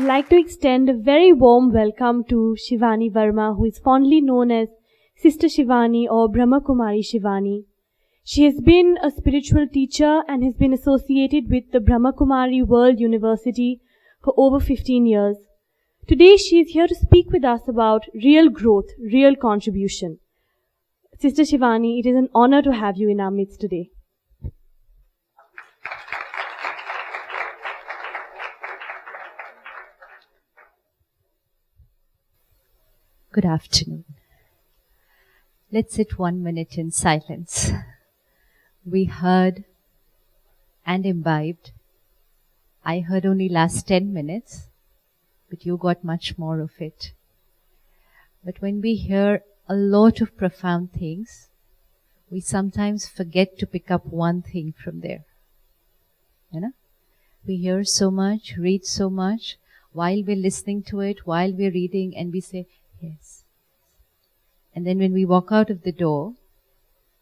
like to extend a very warm welcome to Shivani Verma, who is fondly known as Sister Shivani or Brahma Kumari Shivani. She has been a spiritual teacher and has been associated with the Brahma Kumari World University for over 15 years. Today she is here to speak with us about real growth, real contribution. Sister Shivani, it is an honor to have you in our midst today. Good afternoon. Let's sit 1 minute in silence. We heard and imbibed. I heard only last 10 minutes, but you got much more of it. But when we hear a lot of profound things, we sometimes forget to pick up one thing from there. You know? We hear so much, read so much, while we're listening to it, while we're reading, and we say, yes. And then when we walk out of the door,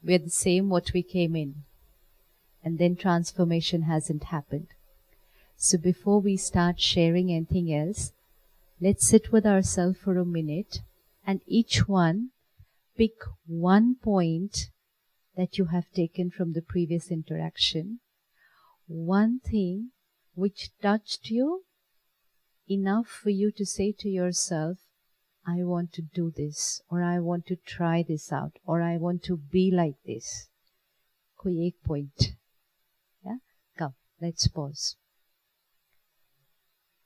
we're the same what we came in. And then transformation hasn't happened. So before we start sharing anything else, let's sit with ourselves for a minute and each one pick one point that you have taken from the previous interaction. One thing which touched you enough for you to say to yourself, I want to do this, or I want to try this out, or I want to be like this. Koi ek point. Yeah? Come, let's pause.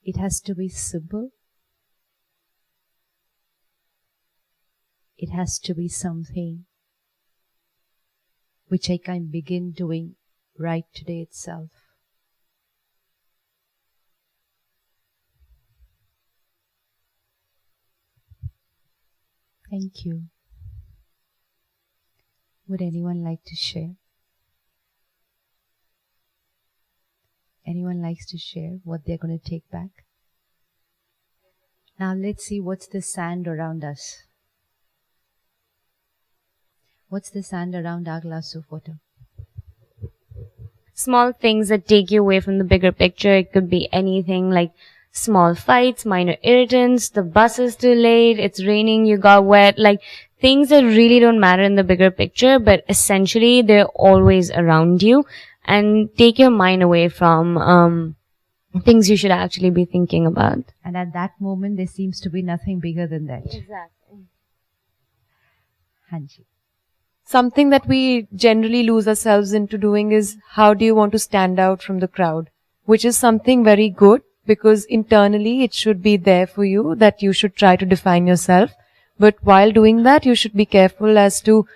It has to be simple. It has to be something which I can begin doing right today itself. Thank you. Would anyone like to share? Anyone likes to share what they're going to take back? Now let's see what's the sand around us. What's the sand around our glass of water? Small things that take you away from the bigger picture. It could be anything like small fights, minor irritants, the bus is too late, it's raining, you got wet, like things that really don't matter in the bigger picture, but essentially they're always around you and take your mind away from things you should actually be thinking about. And at that moment, there seems to be nothing bigger than that. Exactly. Hanji. Something that we generally lose ourselves into doing is how do you want to stand out from the crowd, which is something very good. Because internally it should be there for you that you should try to define yourself. But while doing that, you should be careful as to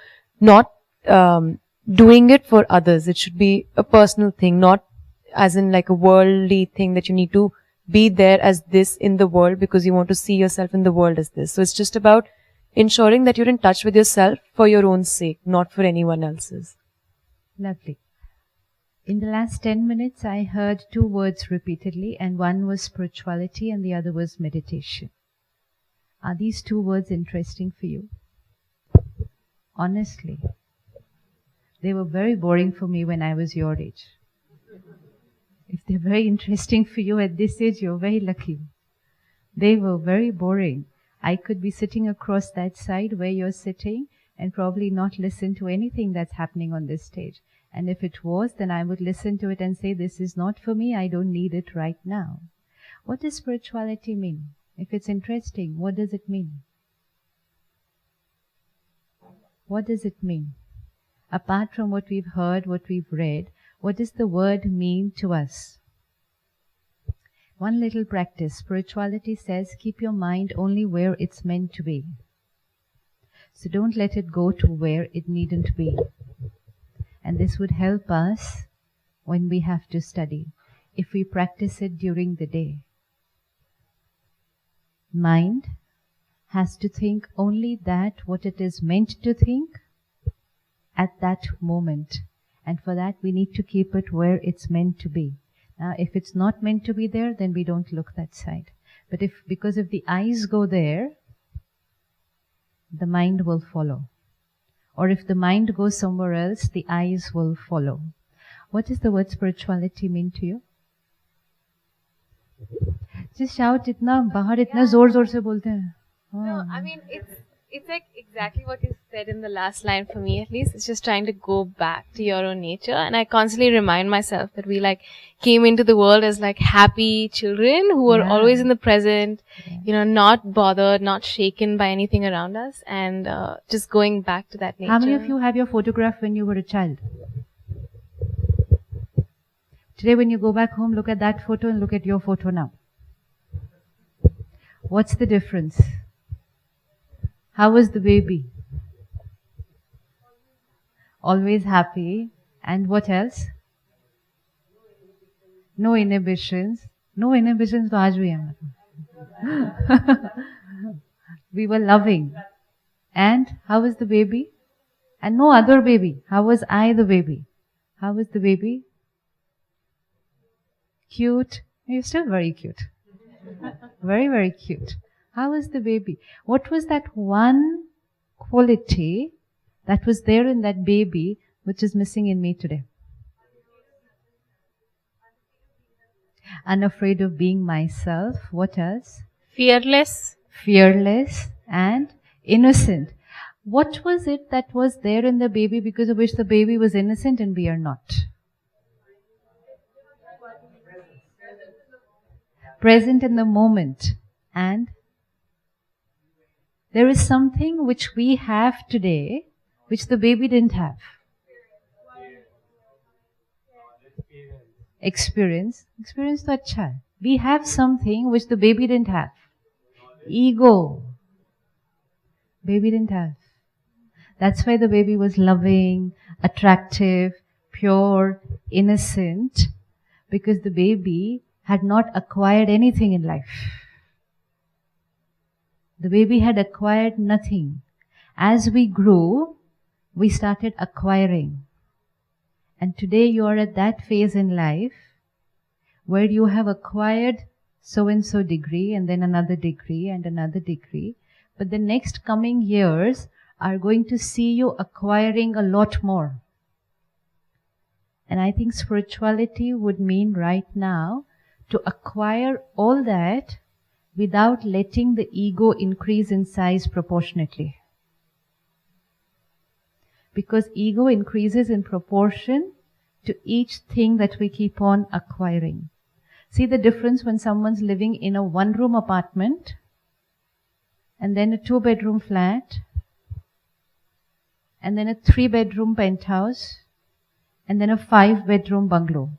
not doing it for others. It should be a personal thing, not as in like a worldly thing that you need to be there as this in the world because you want to see yourself in the world as this. So it's just about ensuring that you're in touch with yourself for your own sake, not for anyone else's. Lovely. In the last 10 minutes, I heard two words repeatedly, and one was spirituality and the other was meditation. Are these two words interesting for you? Honestly, they were very boring for me when I was your age. If they're very interesting for you at this age, you're very lucky. They were very boring. I could be sitting across that side where you're sitting and probably not listen to anything that's happening on this stage. And if it was, then I would listen to it and say, this is not for me, I don't need it right now. What does spirituality mean? If it's interesting, what does it mean? What does it mean? Apart from what we've heard, what we've read, what does the word mean to us? One little practice. Spirituality says, keep your mind only where it's meant to be. So don't let it go to where it needn't be. And this would help us when we have to study, if we practice it during the day. Mind has to think only that what it is meant to think at that moment. And for that we need to keep it where it's meant to be. Now if it's not meant to be there, then we don't look that side. But because if the eyes go there, the mind will follow. Or if the mind goes somewhere else, the eyes will follow. What does the word spirituality mean to you? Just shout इतना बाहर इतना जोर जोर से बोलते हैं. No, I mean it's like exactly what you said in the last line for me at least. It's just trying to go back to your own nature, and I constantly remind myself that we like came into the world as like happy children who are always in the present, you know, not bothered, not shaken by anything around us, and just going back to that nature. How many of you have your photograph when you were a child? Today when you go back home, look at that photo and look at your photo now. What's the difference? How was the baby? Always happy. And what else? No inhibitions. No inhibitions to aaj bhi hai. We were loving. And how was the baby? And no other baby. How was I the baby? How was the baby? Cute. You're still very cute. Very, very cute. How was the baby? What was that one quality that was there in that baby which is missing in me today? Unafraid of being myself. What else? Fearless. Fearless and innocent. What was it that was there in the baby because of which the baby was innocent and we are not? Present in the moment. And there is something which we have today which the baby didn't have. Experience. Experience to अच्छा है. We have something which the baby didn't have. Ego. Baby didn't have. That's why the baby was loving, attractive, pure, innocent, because the baby had not acquired anything in life. The baby had acquired nothing. As we grew, we started acquiring. And today you are at that phase in life where you have acquired so-and-so degree and then another degree and another degree. But the next coming years are going to see you acquiring a lot more. And I think spirituality would mean right now to acquire all that without letting the ego increase in size proportionately. Because ego increases in proportion to each thing that we keep on acquiring. See the difference when someone's living in a one-room apartment and then a two-bedroom flat and then a three-bedroom penthouse and then a five-bedroom bungalow.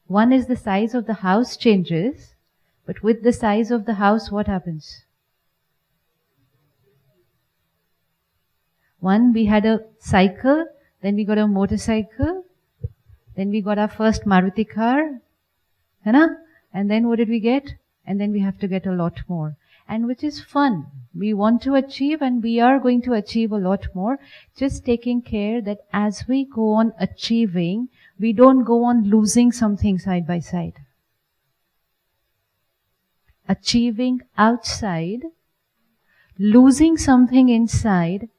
One is the size of the house changes, but with the size of the house, what happens? One, we had a cycle, then we got a motorcycle, then we got our first Maruti car, and then what did we get? And then we have to get a lot more. And which is fun. We want to achieve and we are going to achieve a lot more. Just taking care that as we go on achieving, we don't go on losing something side by side. Achieving outside, losing something inside,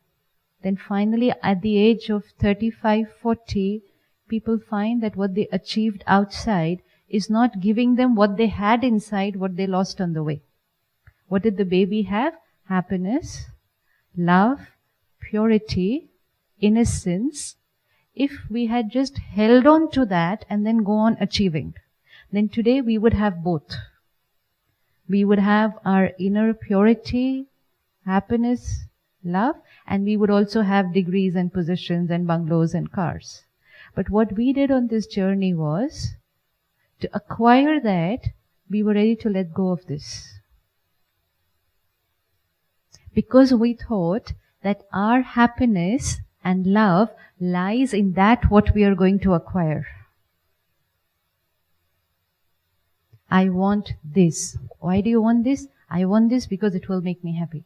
then finally at the age of 35, 40, people find that what they achieved outside is not giving them what they had inside, what they lost on the way. What did the baby have? Happiness, love, purity, innocence. If we had just held on to that and then go on achieving, then today we would have both. We would have our inner purity, happiness, love, and we would also have degrees and positions and bungalows and cars. But what we did on this journey was, to acquire that, we were ready to let go of this. Because we thought that our happiness and love lies in that what we are going to acquire. I want this. Why do you want this? I want this because it will make me happy.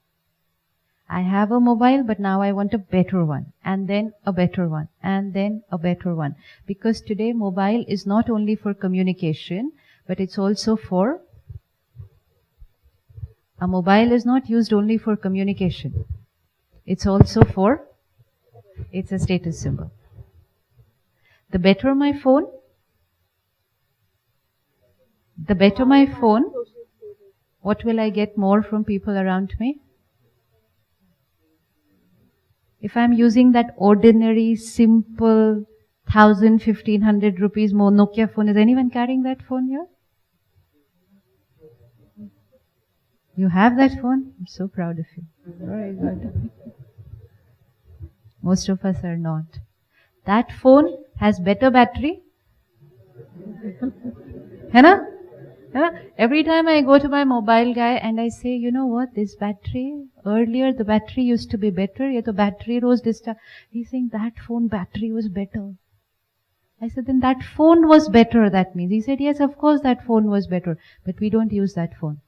I have a mobile, but now I want a better one, and then a better one, and then a better one. Because today mobile is not only for communication, but it's also for... A mobile is not used only for communication. It's also for... It's a status symbol. The better my phone, what will I get more from people around me? If I'm using that ordinary, simple, 1,000, 1,500 rupees more Nokia phone, is anyone carrying that phone here? You have that phone? I'm so proud of you. Very good. Most of us are not. That phone has better battery. है ना? Every time I go to my mobile guy and I say, you know what, this battery, earlier the battery used to be better, ye to battery rose discharge. He's saying that phone battery was better. I said, then that phone was better, that means. He said, yes, of course that phone was better, but we don't use that phone.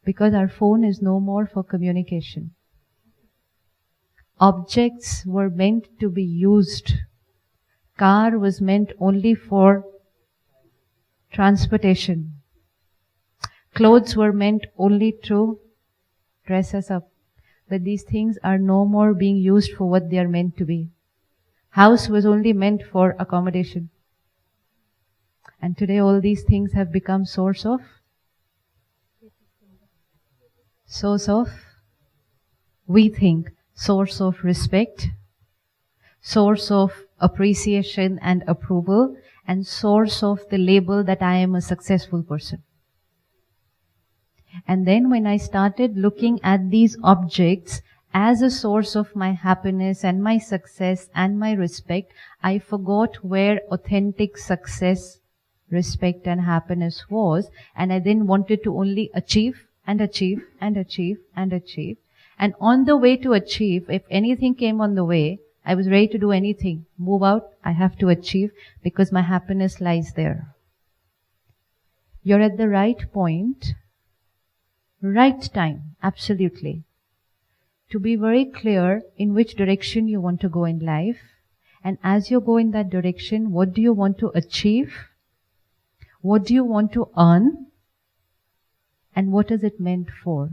Because our phone is no more for communication. Objects were meant to be used. Car was meant only for transportation. Clothes were meant only to dress us up. But these things are no more being used for what they are meant to be. House was only meant for accommodation. And today all these things have become source of we think, source of respect, source of appreciation and approval, and source of the label that I am a successful person. And then when I started looking at these objects as a source of my happiness and my success and my respect, I forgot where authentic success, respect and happiness was, and I then wanted to only achieve and achieve and achieve and achieve. And on the way to achieve, if anything came on the way, I was ready to do anything. Move out, I have to achieve because my happiness lies there. You're at the right point, right time, absolutely. To be very clear in which direction you want to go in life. And as you go in that direction, what do you want to achieve? What do you want to earn? And what is it meant for?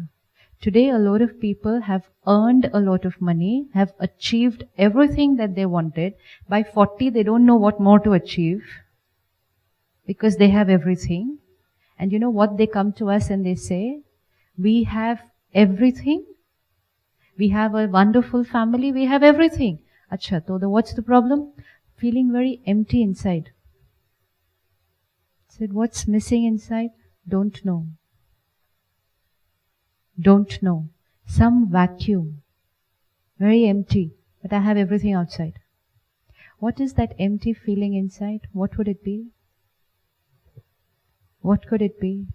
Today, a lot of people have earned a lot of money, have achieved everything that they wanted. By 40, they don't know what more to achieve because they have everything. And you know what? They come to us and they say, we have everything. We have a wonderful family. We have everything. Acha, so what's the problem? Feeling very empty inside. Said, what's missing inside? Don't know. Don't know. Some vacuum. Very empty. But I have everything outside. What is that empty feeling inside? What would it be? What could it be?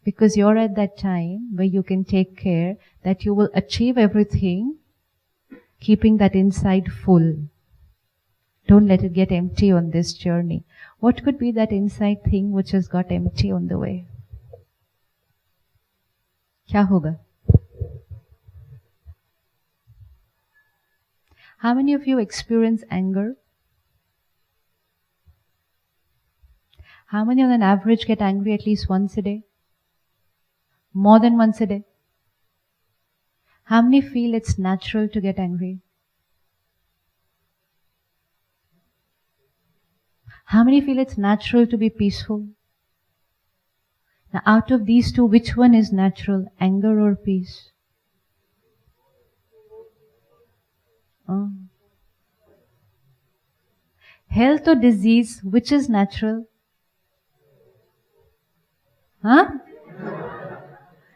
Because you're at that time where you can take care that you will achieve everything, keeping that inside full. Don't let it get empty on this journey. What could be that inside thing which has got empty on the way? Kya hoga? How many of you experience anger? How many on an average get angry at least once a day? More than once a day? How many feel it's natural to get angry? How many feel it's natural to be peaceful? Now, out of these two, which one is natural, anger or peace? Health or disease, which is natural?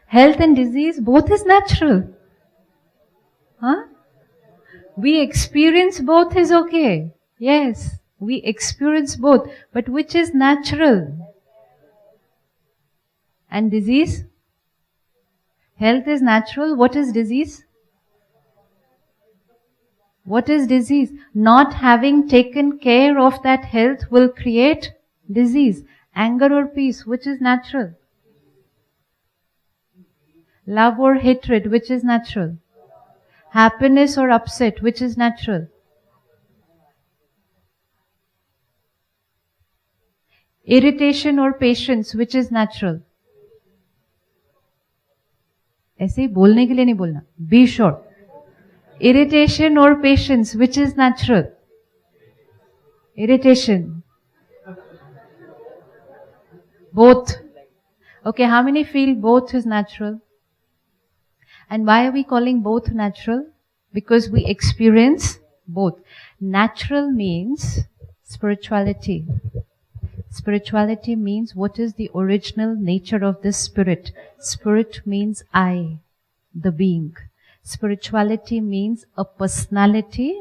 Health and disease, both is natural. We experience both is okay. Yes, we experience both. But which is natural? And disease? Health is natural. What is disease? What is disease? Not having taken care of that health will create disease. Anger or peace, which is natural? Love or hatred, which is natural? Happiness or upset, which is natural? Irritation or patience, which is natural? ऐसे ही बोलने के लिए नहीं बोलना. Be sure. Irritation or patience, which is natural? Irritation. Both. Okay, how many feel both is natural? And why are we calling both natural? Because we experience both. Natural means spirituality. Spirituality means what is the original nature of this spirit. Spirit means I, the being. Spirituality means a personality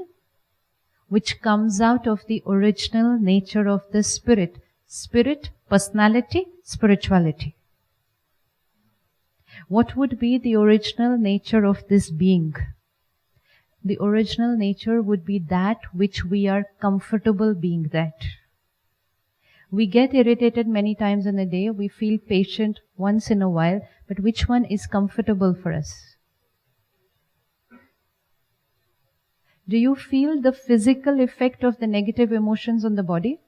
which comes out of the original nature of the spirit. Spirit, personality, spirituality. What would be the original nature of this being? The original nature would be that which we are comfortable being that. We get irritated many times in a day. We feel patient once in a while. But which one is comfortable for us? Do you feel the physical effect of the negative emotions on the body?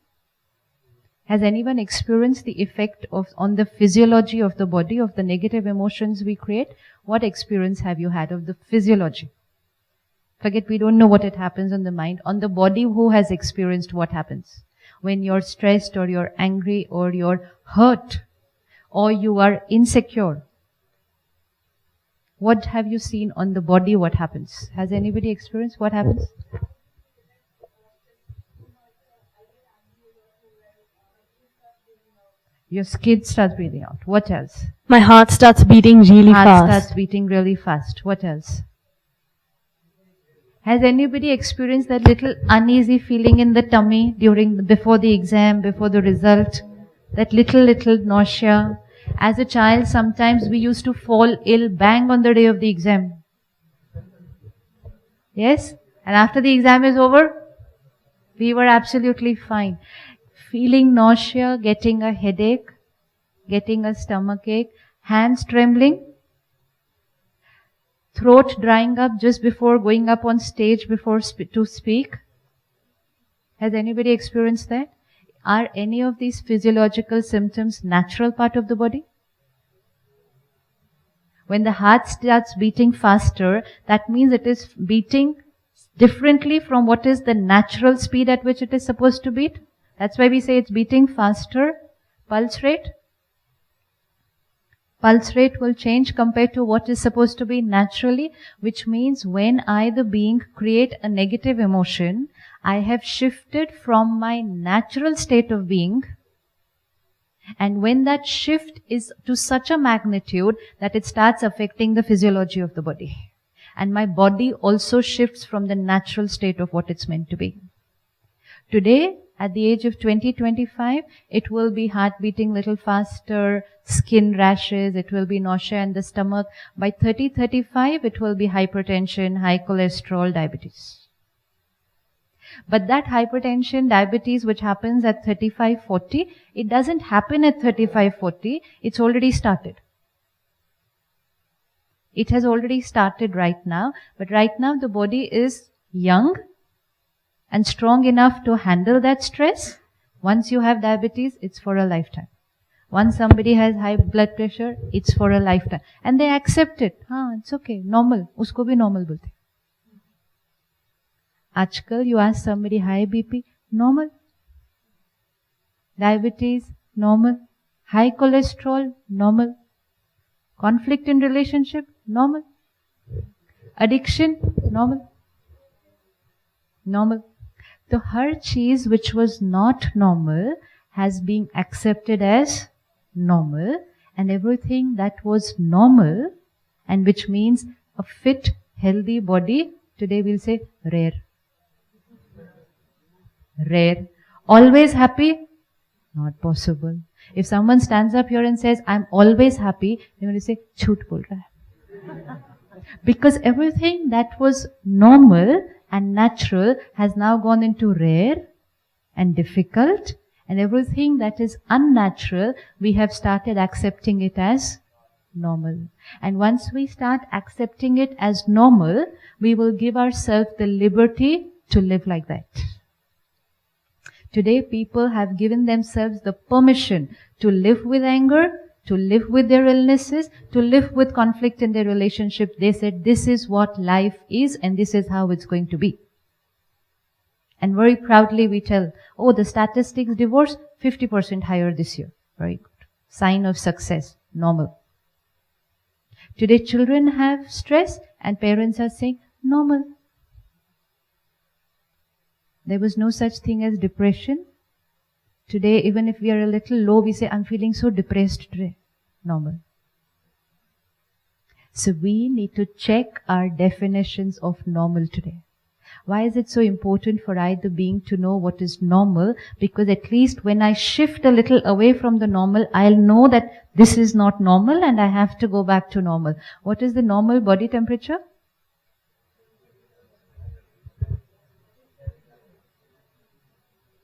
Has anyone experienced the effect on the physiology of the body of the negative emotions we create? What experience have you had of the physiology? Forget, we don't know what it happens on the mind. On the body, who has experienced what happens? When you're stressed or you're angry or you're hurt or you are insecure. What have you seen on the body? What happens? Has anybody experienced what happens? Your skin starts breathing out. What else? My heart starts beating really Heart fast. starts beating really fast. What else? Has anybody experienced that little uneasy feeling in the tummy before the exam, before the result? That little nausea. As a child, sometimes we used to fall ill bang on the day of the exam. Yes? And after the exam is over, we were absolutely fine. Feeling nausea, getting a headache, getting a stomachache, hands trembling, throat drying up just before going up on stage to speak. Has anybody experienced that? Are any of these physiological symptoms natural part of the body? When the heart starts beating faster, that means it is beating differently from what is the natural speed at which it is supposed to beat. That's why we say it's beating faster. Pulse rate. Pulse rate will change compared to what is supposed to be naturally, which means when I, the being, create a negative emotion, I have shifted from my natural state of being. And when that shift is to such a magnitude that it starts affecting the physiology of the body. And my body also shifts from the natural state of what it's meant to be. Today, at the age of 20-25, it will be heart beating little faster, skin rashes, it will be nausea in the stomach. By 30-35, it will be hypertension, high cholesterol, diabetes. But that hypertension, diabetes, which happens at 35-40, it doesn't happen at 35-40, it's already started. It has already started right now, but right now the body is young and strong enough to handle that stress. Once you have diabetes, it's for a lifetime. Once somebody has high blood pressure, it's for a lifetime. And they accept it. It's okay, normal. Usko bhi normal bolte. Aajkal, you ask somebody high BP, normal. Diabetes, normal. High cholesterol, normal. Conflict in relationship, normal. Addiction, normal. Normal. So her cheese which was not normal has been accepted as normal, and everything that was normal and which means a fit, healthy body, today we'll say rare. Rare. Always happy? Not possible. If someone stands up here and says, I'm always happy, then we'll say, chhoot bol raha hai. Because everything that was normal and natural has now gone into rare and difficult, and everything that is unnatural, we have started accepting it as normal. And once we start accepting it as normal, we will give ourselves the liberty to live like that. Today, people have given themselves the permission to live with anger, to live with their illnesses, to live with conflict in their relationship. They said, this is what life is and this is how it's going to be. And very proudly we tell, oh, the statistics divorce 50% higher this year. Very good. sign of success, normal. Today children have stress and parents are saying, normal. There was no such thing as depression. Today, even if we are a little low, we say, I'm feeling so depressed today. Normal. So we need to check our definitions of normal today. Why is it so important for I, the being, to know what is normal? Because at least when I shift a little away from the normal, I'll know that this is not normal and I have to go back to normal. What is the normal body temperature?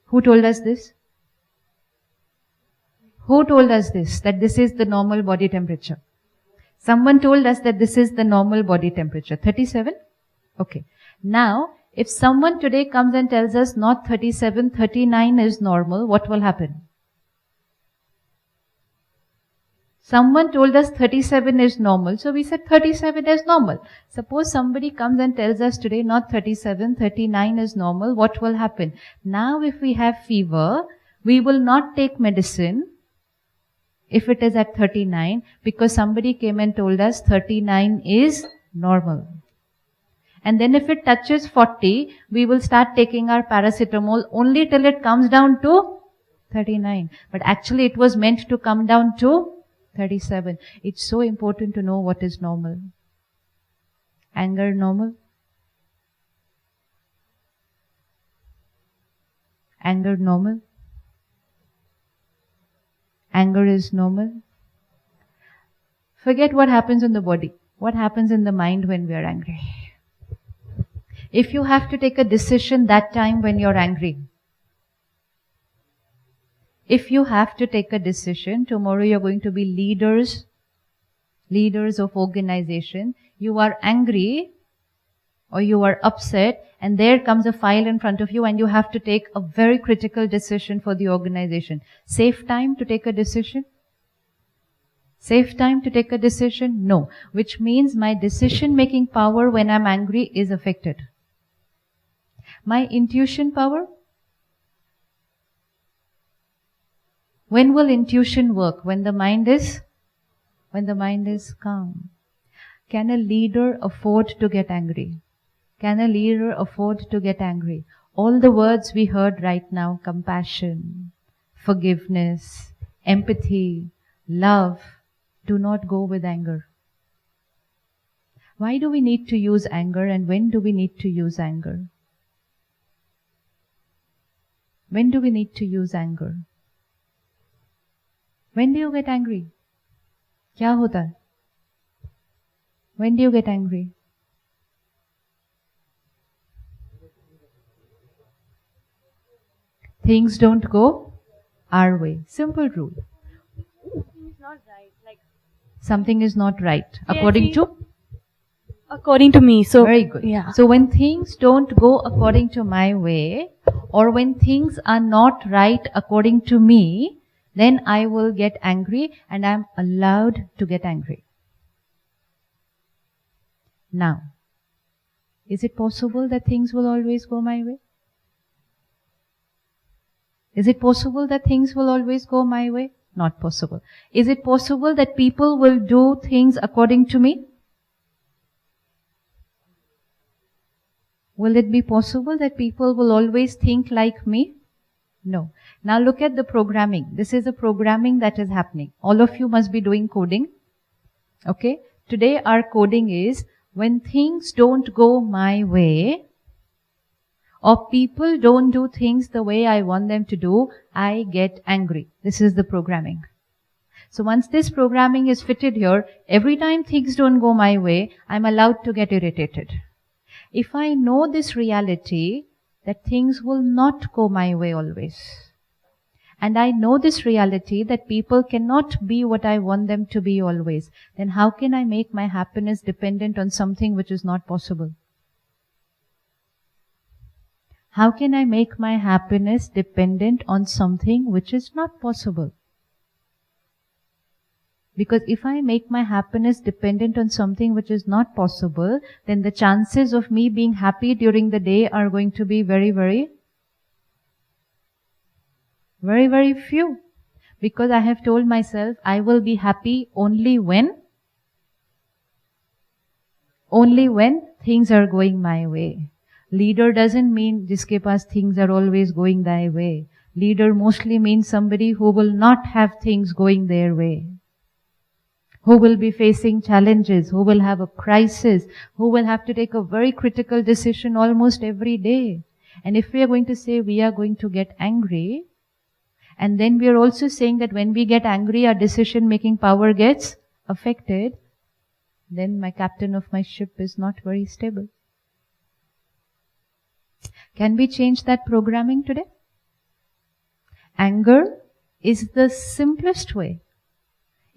Who told us this? Who told us this? That this is the normal body temperature? Someone told us that this is the normal body temperature. 37? Okay. Now, if someone today comes and tells us not 37, 39 is normal, what will happen? Someone told us 37 is normal, so we said 37 is normal. Suppose somebody comes and tells us today not 37, 39 is normal, what will happen? Now if we have fever, we will not take medicine if it is at 39, because somebody came and told us 39 is normal. And then if it touches 40, we will start taking our paracetamol only till it comes down to 39. But actually it was meant to come down to 37. It's so important to know what is normal. Anger normal? Anger normal? Anger is normal. Forget what happens in the body. What happens in the mind when we are angry? If you have to take a decision that time when you're angry, if you have to take a decision, tomorrow you're going to be leaders of organization, you are angry or you are upset and there comes a file in front of you and you have to take a very critical decision for the organization. Save time to take a decision? Save time to take a decision? No. Which means my decision-making power when I'm angry is affected. My intuition power? When will intuition work? When the mind is calm. Can a leader afford to get angry? Can a leader afford to get angry? All the words we heard right now, compassion, forgiveness, empathy, love, do not go with anger. Why do we need to use anger and when do we need to use anger? When do we need to use anger? When do you get angry? क्या होता है? When do you get angry? Things don't go our way. Simple rule. Something is not right. Like Something is not right. According to me. So very good. Yeah. So when things don't go according to my way, or when things are not right according to me, then I will get angry and I am allowed to get angry. Now, is it possible that things will always go my way? Is it possible that things will always go my way? Not possible. Is it possible that people will do things according to me? Will it be possible that people will always think like me? No. Now look at the programming. This is a programming that is happening. All of you must be doing coding. Okay? Today our coding is, when things don't go my way, or people don't do things the way I want them to do, I get angry. This is the programming. So once this programming is fitted here, every time things don't go my way, I'm allowed to get irritated. If I know this reality, that things will not go my way always, and I know this reality that people cannot be what I want them to be always, then how can I make my happiness dependent on something which is not possible? How can I make my happiness dependent on something which is not possible? Because if I make my happiness dependent on something which is not possible, then the chances of me being happy during the day are going to be very, very few. Because I have told myself I will be happy only when things are going my way. Leader doesn't mean jiske paas things are always going thy way. Leader mostly means somebody who will not have things going their way, who will be facing challenges, who will have a crisis, who will have to take a very critical decision almost every day. And if we are going to say we are going to get angry, and then we are also saying that when we get angry, our decision-making power gets affected, then my captain of my ship is not very stable. Can we change that programming today? Anger is the simplest way.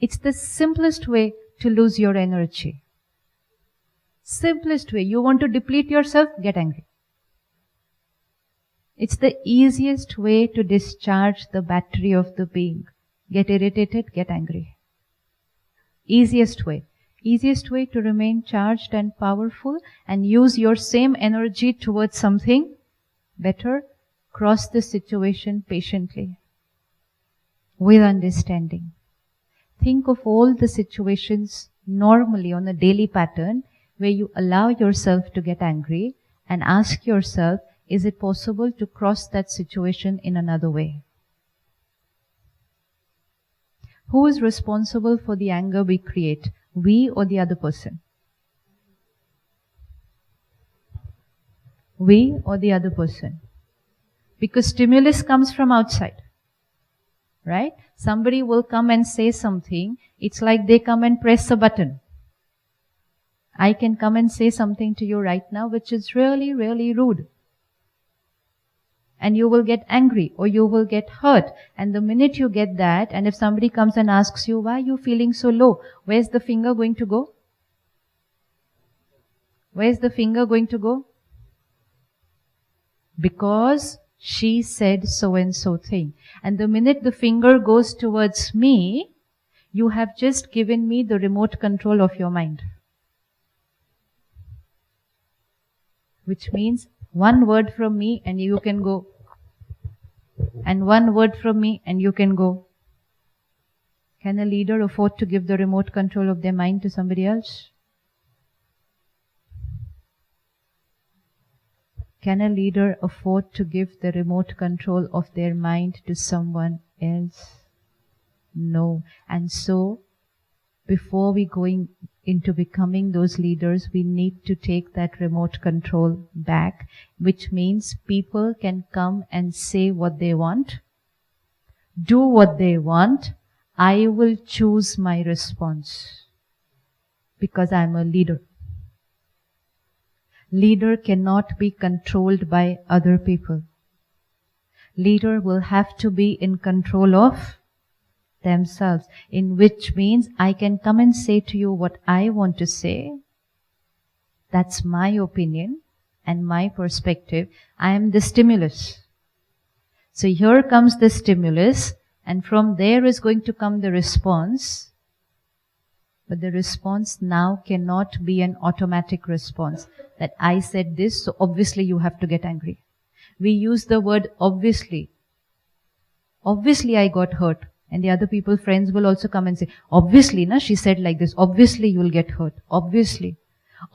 It's the simplest way to lose your energy. Simplest way. You want to deplete yourself? Get angry. It's the easiest way to discharge the battery of the being. Get irritated, get angry. Easiest way. Easiest way to remain charged and powerful and use your same energy towards something better. Cross the situation patiently, with understanding. Think of all the situations normally on a daily pattern where you allow yourself to get angry and ask yourself, is it possible to cross that situation in another way? Who is responsible for the anger we create? We or the other person? We or the other person? Because stimulus comes from outside. Right? Somebody will come and say something. It's like they come and press a button. I can come and say something to you right now which is really, really rude. And you will get angry or you will get hurt. And the minute you get that, and if somebody comes and asks you, why are you feeling so low? Where's the finger going to go? Where's the finger going to go? Because she said so and so thing. And the minute the finger goes towards me, you have just given me the remote control of your mind. Which means one word from me and you can go. And one word from me and you can go. Can a leader afford to give the remote control of their mind to somebody else? Can a leader afford to give the remote control of their mind to someone else? No. And so, before we going into becoming those leaders, we need to take that remote control back, which means people can come and say what they want, do what they want. I will choose my response because I'm a leader. Leader cannot be controlled by other people. Leader will have to be in control of themselves, in which means I can come and say to you what I want to say. That's my opinion and my perspective. I am the stimulus. So here comes the stimulus, and from there is going to come the response. But the response now cannot be an automatic response. That I said this, so obviously you have to get angry. We use the word obviously. Obviously I got hurt. And the other people, friends will also come and say, obviously, na, she said like this. Obviously you will get hurt. Obviously.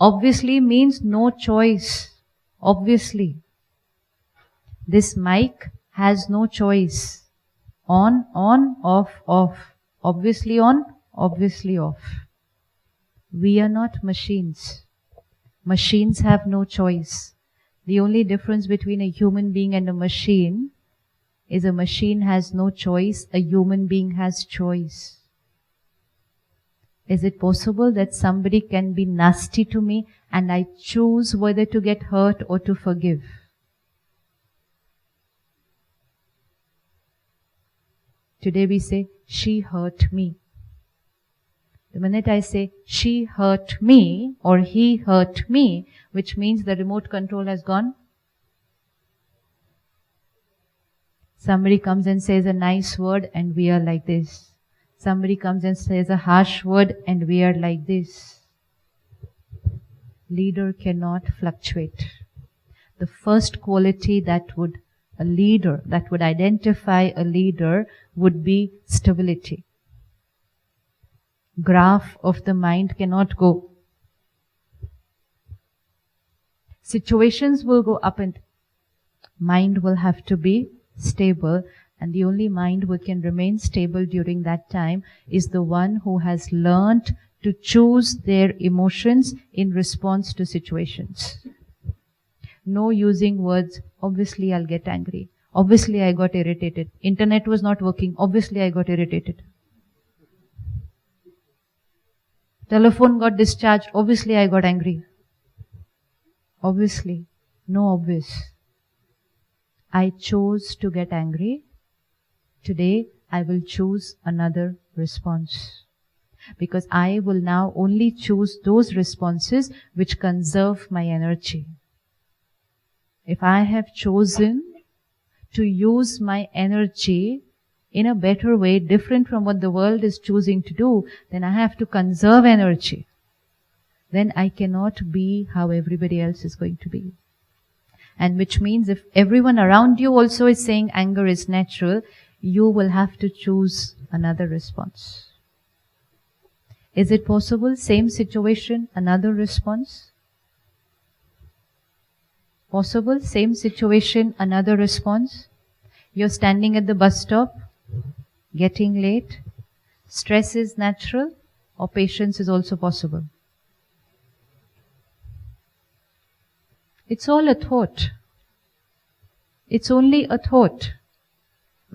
Obviously means no choice. Obviously. This mic has no choice. On, off, off. Obviously on, obviously off. We are not machines. Machines have no choice. The only difference between a human being and a machine is a machine has no choice, a human being has choice. Is it possible that somebody can be nasty to me and I choose whether to get hurt or to forgive? Today we say, she hurt me. The minute I say, she hurt me or he hurt me, which means the remote control has gone. Somebody comes and says a nice word and we are like this. Somebody comes and says a harsh word and we are like this. Leader cannot fluctuate. The first quality that would a leader, that would identify a leader, would be stability. Graph of the mind cannot go. Situations will go up and mind will have to be stable, and the only mind who can remain stable during that time is the one who has learnt to choose their emotions in response to situations. No using words, obviously I'll get angry. Obviously I got irritated. Internet was not working. Obviously I got irritated. Telephone got discharged. Obviously I got angry. Obviously. No obvious. I chose to get angry. Today I will choose another response. Because I will now only choose those responses which conserve my energy. If I have chosen to use my energy in a better way, different from what the world is choosing to do, then I have to conserve energy. Then I cannot be how everybody else is going to be. And which means if everyone around you also is saying anger is natural, you will have to choose another response. Is it possible? Same situation, another response? Possible? Same situation, another response? You're standing at the bus stop, getting late. Stress is natural, or patience is also possible? It's all a thought. It's only a thought.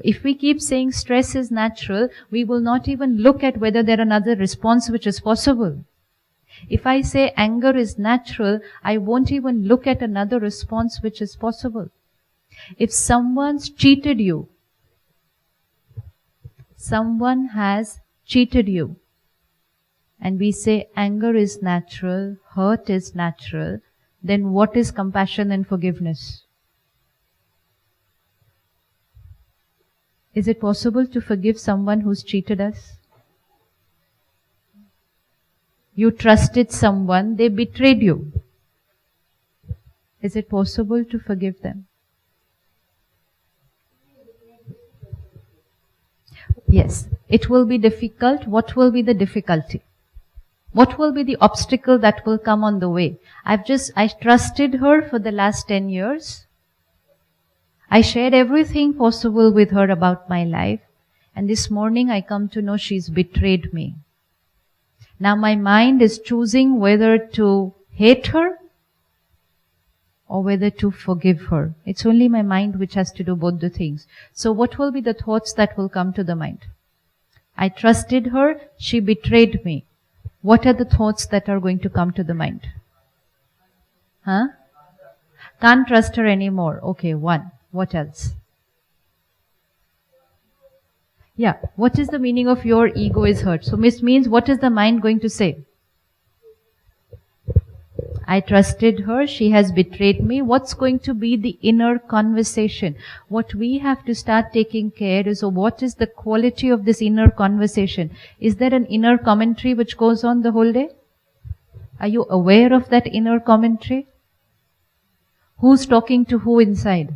If we keep saying stress is natural, we will not even look at whether there is another response which is possible. If I say anger is natural, I won't even look at another response which is possible. If someone's cheated you, someone has cheated you, and we say anger is natural, hurt is natural, then what is compassion and forgiveness? Is it possible to forgive someone who's cheated us? You trusted someone, they betrayed you. Is it possible to forgive them? Yes, it will be difficult. What will be the difficulty? What will be the obstacle that will come on the way? I trusted her for the last 10 years. I shared everything possible with her about my life. And this morning I come to know she's betrayed me. Now my mind is choosing whether to hate her or whether to forgive her. It's only my mind which has to do both the things. So what will be the thoughts that will come to the mind? I trusted her, she betrayed me. What are the thoughts that are going to come to the mind? Can't trust her anymore. Okay, one. What else? Yeah, what is the meaning of your ego is hurt? So this means what is the mind going to say? I trusted her, she has betrayed me. What's going to be the inner conversation? What we have to start taking care is what is the quality of this inner conversation? Is there an inner commentary which goes on the whole day? Are you aware of that inner commentary? Who's talking to who inside?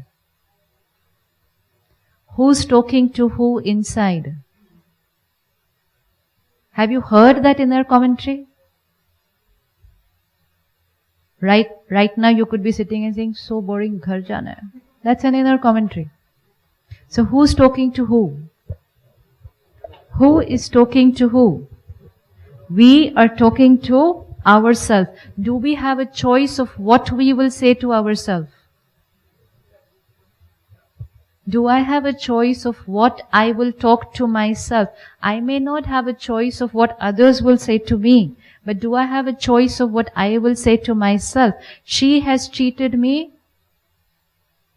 Who's talking to who inside? Have you heard that inner commentary? Right now you could be sitting and saying, so boring, ghar jana hai. That's an inner commentary. So who's talking to who? Who is talking to who? We are talking to ourselves. Do we have a choice of what we will say to ourselves? Do I have a choice of what I will talk to myself? I may not have a choice of what others will say to me, but do I have a choice of what I will say to myself? She has cheated me.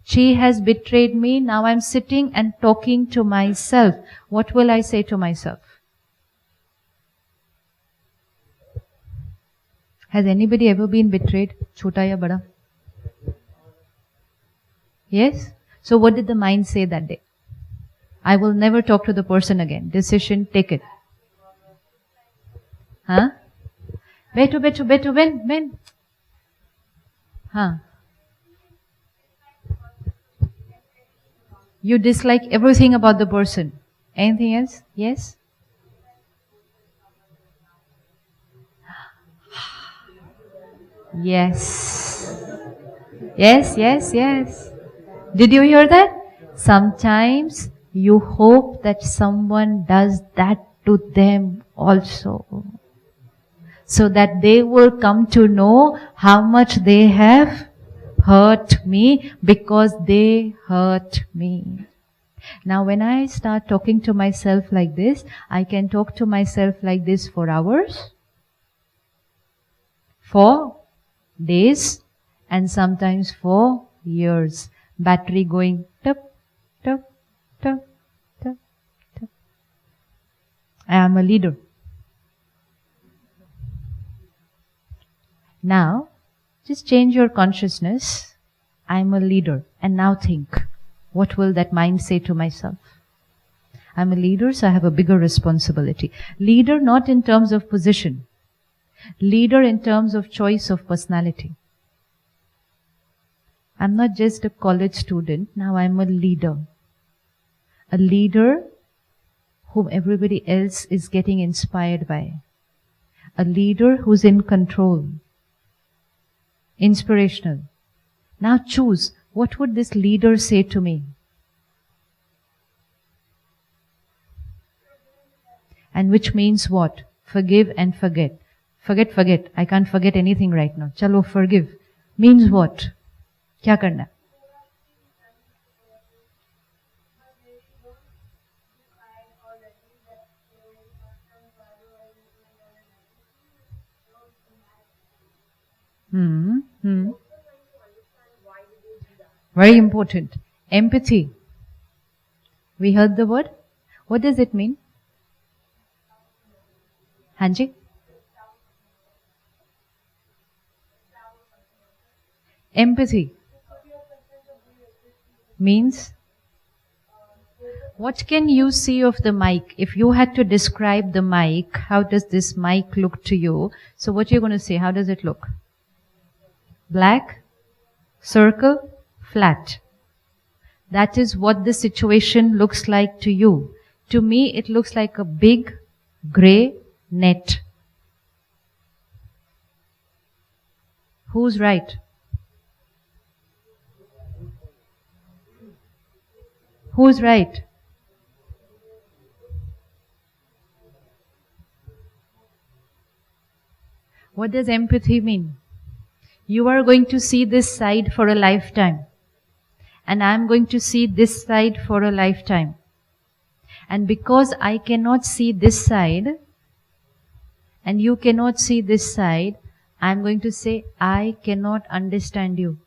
She has betrayed me. Now I'm sitting and talking to myself. What will I say to myself? Has anybody ever been betrayed? Chota ya bada? Yes? So what did the mind say that day? I will never talk to the person again. Decision taken. Beto, ben. You dislike everything about the person. Anything else? Yes? Yes. Yes, yes, yes. Did you hear that? Sometimes you hope that someone does that to them also, so that they will come to know how much they have hurt me because they hurt me. Now when I start talking to myself like this, I can talk to myself like this for hours, for days, and sometimes for years. Battery going tup, tup, tup, tup, tup. I am a leader. Now, just change your consciousness. I am a leader. And now think, what will that mind say to myself? I'm a leader, so I have a bigger responsibility. Leader not in terms of position. Leader in terms of choice of personality. I'm not just a college student, now I'm a leader. A leader whom everybody else is getting inspired by. A leader who's in control. Inspirational. Now choose, what would this leader say to me? And which means what? Forgive and forget. Forget. I can't forget anything right now. Chalo, forgive. Means what? Kya karna? Very important. Empathy. We heard the word. What does it mean? Hanji? Empathy means, what can you see of the mic? If you had to describe the mic, how does this mic look to you? So what you're going to say, how does it look? Black, circle, flat. That is what the situation looks like to you. To me, it looks like a big grey net. Who's right? Who's right? What does empathy mean? You are going to see this side for a lifetime. And I am going to see this side for a lifetime. And because I cannot see this side, and you cannot see this side, I am going to say, I cannot understand you.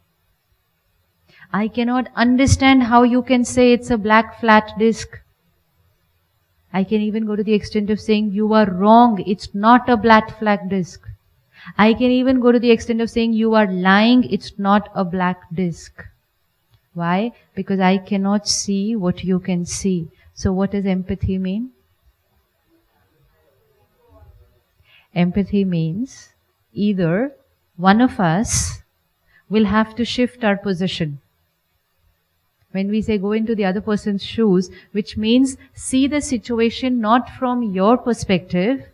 I cannot understand how you can say it's a black flat disc. I can even go to the extent of saying, you are wrong, it's not a black flat disc. I can even go to the extent of saying, you are lying, it's not a black disc. Why? Because I cannot see what you can see. So what does empathy mean? Empathy means either one of us will have to shift our position. When we say go into the other person's shoes, which means see the situation not from your perspective,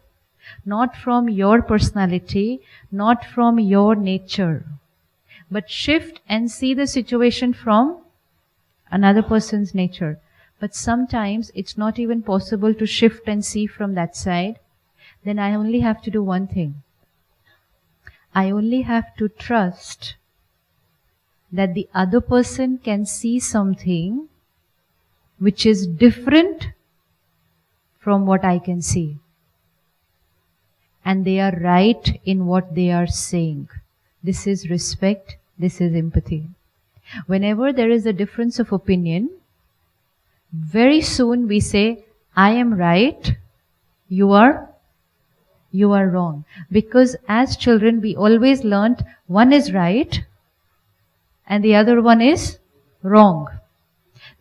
not from your personality, not from your nature, but shift and see the situation from another person's nature. But sometimes it's not even possible to shift and see from that side. Then I only have to do one thing. I only have to trust that the other person can see something which is different from what I can see. And they are right in what they are saying. This is respect, this is empathy. Whenever there is a difference of opinion, very soon we say, I am right, you are wrong. Because as children we always learnt one is right and the other one is wrong.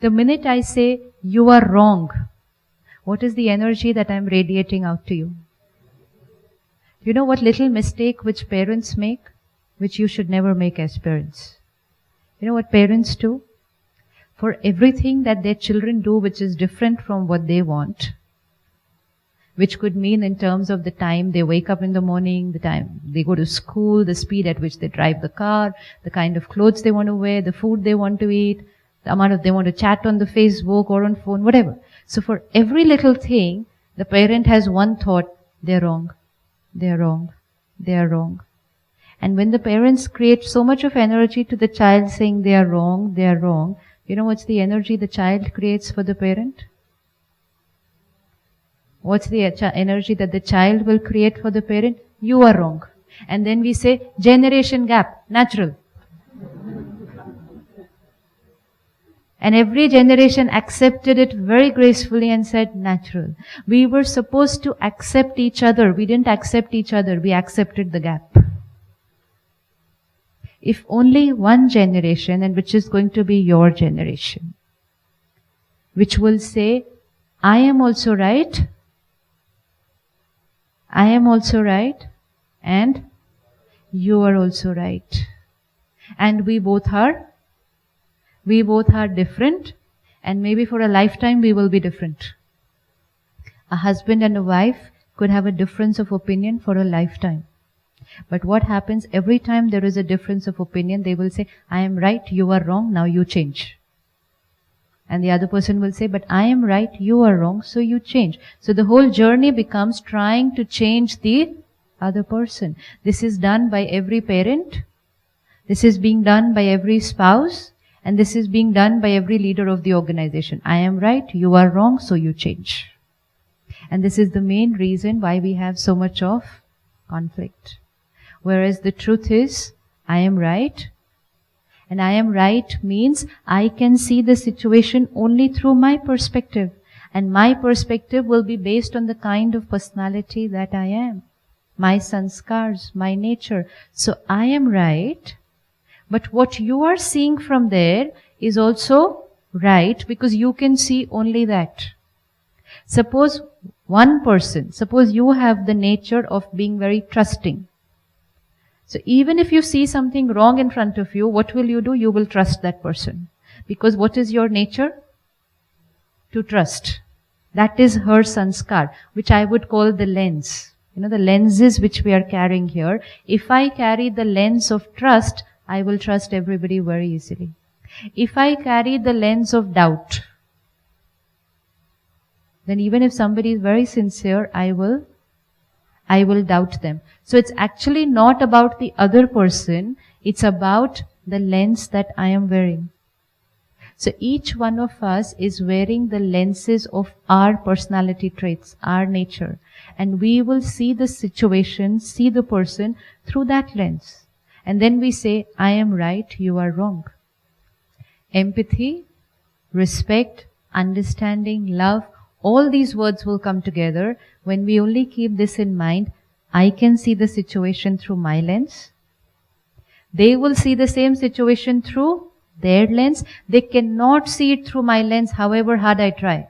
The minute I say, you are wrong, what is the energy that I am radiating out to you? You know what little mistake which parents make, which you should never make as parents? You know what parents do? for everything that their children do which is different from what they want, which could mean in terms of the time they wake up in the morning, the time they go to school, the speed at which they drive the car, the kind of clothes they want to wear, the food they want to eat, the amount of they want to chat on the Facebook or on phone, whatever. So for every little thing, the parent has one thought: they're wrong, they're wrong, they're wrong. And when the parents create so much of energy to the child saying they are wrong, you know what's the energy the child creates for the parent? What's the energy that the child will create for the parent? You are wrong. And then we say, generation gap, natural. And every generation accepted it very gracefully and said, natural. We were supposed to accept each other. We didn't accept each other. We accepted the gap. If only one generation, and which is going to be your generation, which will say, I am also right, I am also right, and you are also right. And we both are different, and maybe for a lifetime we will be different. A husband and a wife could have a difference of opinion for a lifetime. But what happens every time there is a difference of opinion, they will say, I am right, you are wrong, now you change. And the other person will say, but I am right, you are wrong, so you change. So the whole journey becomes trying to change the other person. This is done by every parent. This is being done by every spouse. And this is being done by every leader of the organization. I am right, you are wrong, so you change. And this is the main reason why we have so much of conflict. Whereas the truth is, I am right. And I am right means I can see the situation only through my perspective. And my perspective will be based on the kind of personality that I am. My sanskars, my nature. So I am right. But what you are seeing from there is also right because you can see only that. Suppose you have the nature of being very trusting. So even if you see something wrong in front of you, what will you do? You will trust that person. Because what is your nature? To trust. That is her sanskar, which I would call the lens. You know, the lenses which we are carrying here. If I carry the lens of trust, I will trust everybody very easily. If I carry the lens of doubt, then even if somebody is very sincere, I will doubt them. So it's actually not about the other person, it's about the lens that I am wearing. So each one of us is wearing the lenses of our personality traits, our nature. And we will see the situation, see the person through that lens. And then we say, I am right, you are wrong. Empathy, respect, understanding, love, all these words will come together when we only keep this in mind. I can see the situation through my lens. They will see the same situation through their lens. They cannot see it through my lens, however hard I try,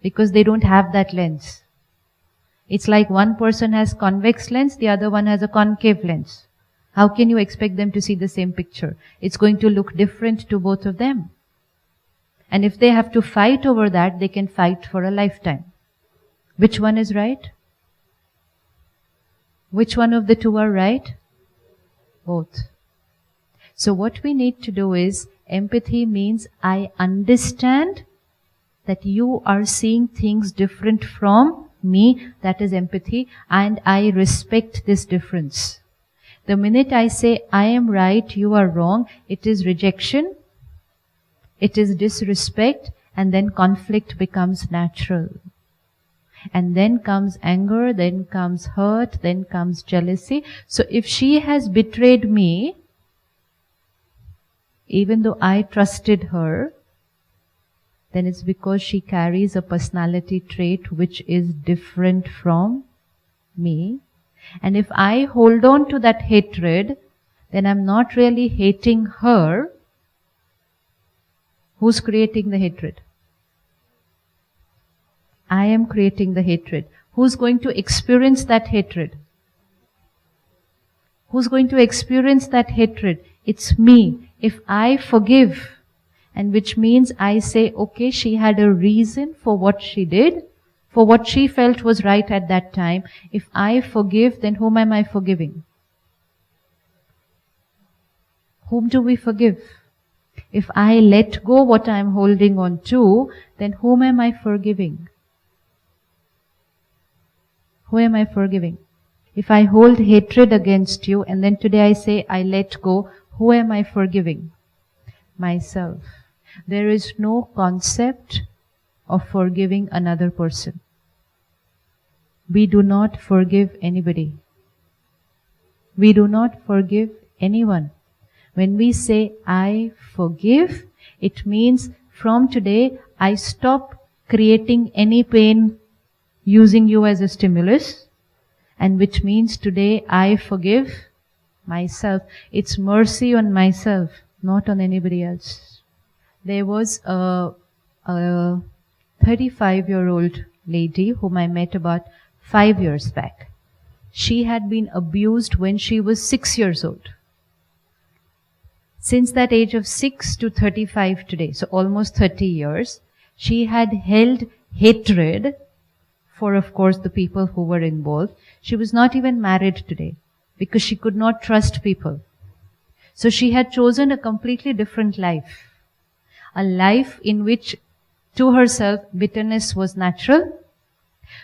because they don't have that lens. It's like one person has convex lens, the other one has a concave lens. How can you expect them to see the same picture? It's going to look different to both of them. And if they have to fight over that, they can fight for a lifetime. Which one is right? Which one of the two are right? Both. So what we need to do is, empathy means I understand that you are seeing things different from me. That is empathy. And I respect this difference. The minute I say, I am right, you are wrong, it is rejection. It is disrespect, and then conflict becomes natural. And then comes anger, then comes hurt, then comes jealousy. So if she has betrayed me, even though I trusted her, then it's because she carries a personality trait which is different from me. And if I hold on to that hatred, then I'm not really hating her. Who's creating the hatred? I am creating the hatred. Who's going to experience that hatred? Who's going to experience that hatred? It's me. If I forgive and which means I say, okay, she had a reason for what she did, for what she felt was right at that time. If I forgive, then whom am I forgiving? Whom do we forgive? If I let go what I am holding on to, then whom am I forgiving? Who am I forgiving? If I hold hatred against you and then today I say I let go, who am I forgiving? Myself. There is no concept of forgiving another person. We do not forgive anybody. We do not forgive anyone. When we say I forgive, it means from today I stop creating any pain using you as a stimulus, and which means today I forgive myself. It's mercy on myself, not on anybody else. There was a 35-year-old lady whom I met about 5 years back. She had been abused when she was 6 years old. Since that age of 6 to 35 today, so almost 30 years, she had held hatred for, of course, the people who were involved. She was not even married today because she could not trust people. So she had chosen a completely different life. A life in which, to herself, bitterness was natural.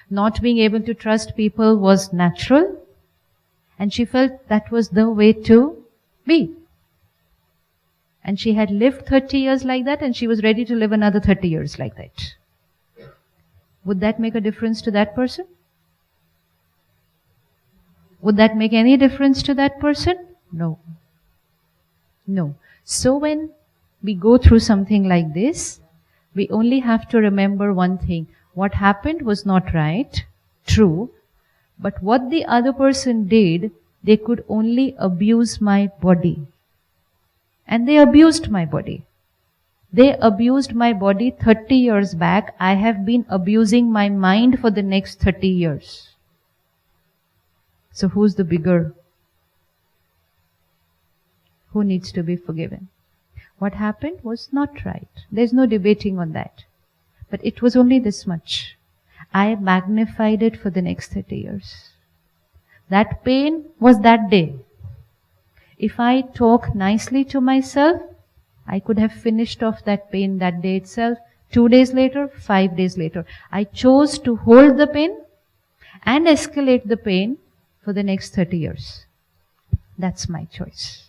Not being able to trust people was natural. And she felt that was the way to be. And she had lived 30 years like that, and she was ready to live another 30 years like that. Would that make a difference to that person? Would that make any difference to that person? No. No. So when we go through something like this, we only have to remember one thing. What happened was not right, true, but what the other person did, they could only abuse my body. And they abused my body. They abused my body 30 years back. I have been abusing my mind for the next 30 years. So who's the bigger? Who needs to be forgiven? What happened was not right. There's no debating on that. But it was only this much. I magnified it for the next 30 years. That pain was that day. If I talk nicely to myself, I could have finished off that pain that day itself, 2 days later, 5 days later. I chose to hold the pain and escalate the pain for the next 30 years. That's my choice.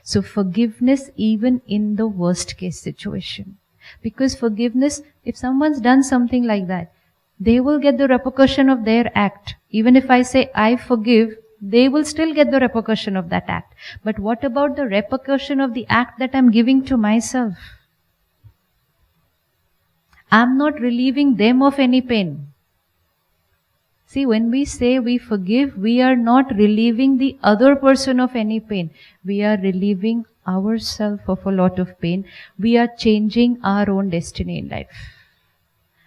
So forgiveness even in the worst case situation. Because forgiveness, if someone's done something like that, they will get the repercussion of their act. Even if I say I forgive, they will still get the repercussion of that act. But what about the repercussion of the act that I'm giving to myself? I'm not relieving them of any pain. See, when we say we forgive, we are not relieving the other person of any pain. We are relieving ourselves of a lot of pain. We are changing our own destiny in life.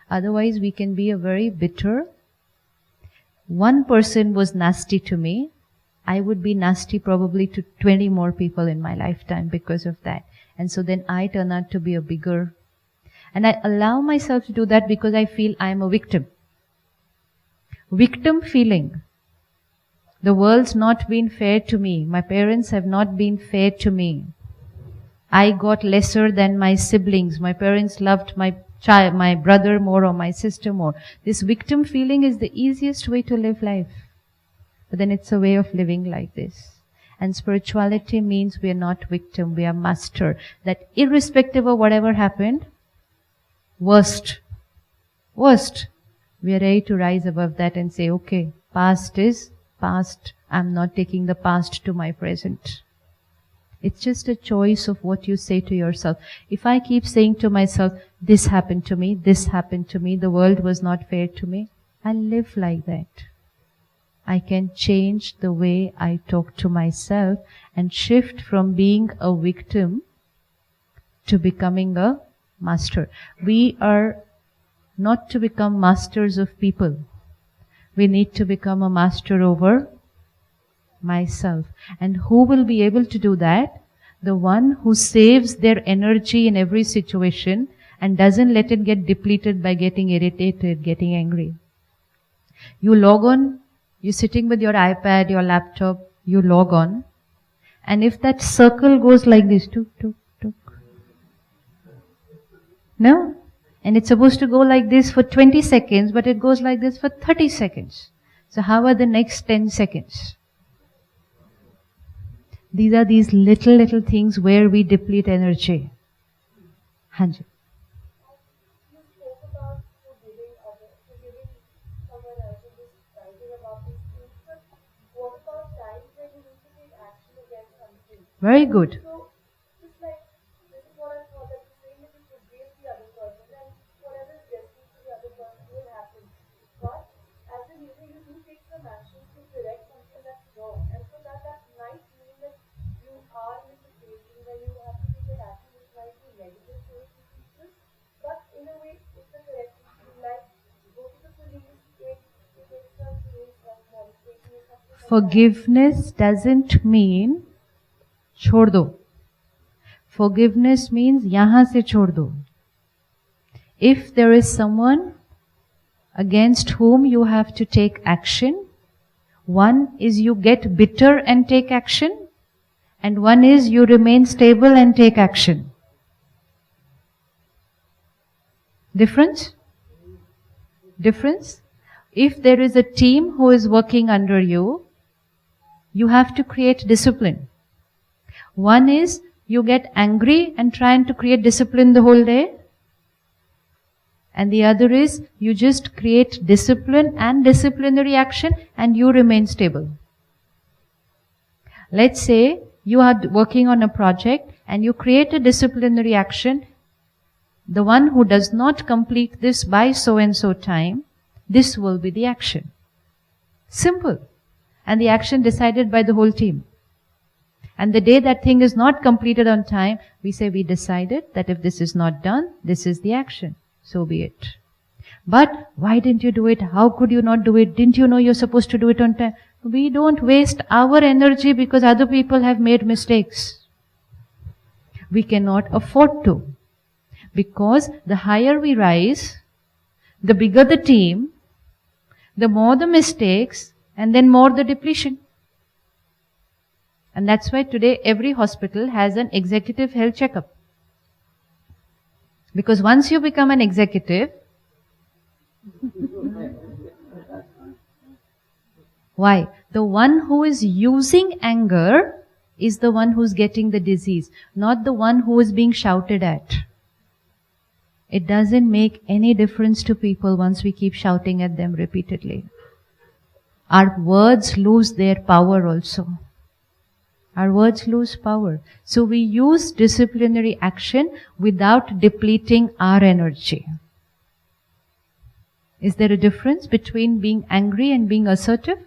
Otherwise, we can be a very bitter. One person was nasty to me. I would be nasty probably to 20 more people in my lifetime because of that. And so then I turn out to be a bigger. And I allow myself to do that because I feel I am a victim. Victim feeling. The world's not been fair to me. My parents have not been fair to me. I got lesser than my siblings. My parents loved my child, my brother more or my sister more. This victim feeling is the easiest way to live life. But then it's a way of living like this. And spirituality means we are not victim, we are master. That irrespective of whatever happened, worst, we are ready to rise above that and say, okay, past is past. I'm not taking the past to my present. It's just a choice of what you say to yourself. If I keep saying to myself, this happened to me, the world was not fair to me, I'll live like that. I can change the way I talk to myself and shift from being a victim to becoming a master. We are not to become masters of people. We need to become a master over myself. And who will be able to do that? The one who saves their energy in every situation and doesn't let it get depleted by getting irritated, getting angry. You log on, you're sitting with your iPad, your laptop, you log on, and if that circle goes like this, tuk, tuk, tuk. No? And it's supposed to go like this for 20 seconds, but it goes like this for 30 seconds. So how are the next 10 seconds? These are these little things where we deplete energy. Hanji. Very good. Forgiveness doesn't mean छोड़ दो. Forgiveness means यहाँ से छोड़ दो. If there is someone against whom you have to take action, one is you get bitter and take action, and one is you remain stable and take action. Difference? Difference? If there is a team who is working under you, you have to create discipline. One is you get angry and trying to create discipline the whole day. And the other is you just create discipline and disciplinary action and you remain stable. Let's say you are working on a project and you create a disciplinary action. The one who does not complete this by so and so time, this will be the action. Simple. And the action decided by the whole team. And the day that thing is not completed on time, we say we decided that if this is not done, this is the action. So be it. But why didn't you do it? How could you not do it? Didn't you know you're supposed to do it on time? We don't waste our energy because other people have made mistakes. We cannot afford to. Because the higher we rise, the bigger the team, the more the mistakes, and then more the depletion. And that's why today every hospital has an executive health checkup. Because once you become an executive, why? The one who is using anger is the one who's getting the disease, not the one who is being shouted at. It doesn't make any difference to people once we keep shouting at them repeatedly. Our words lose their power also. Our words lose power. So we use disciplinary action without depleting our energy. Is there a difference between being angry and being assertive?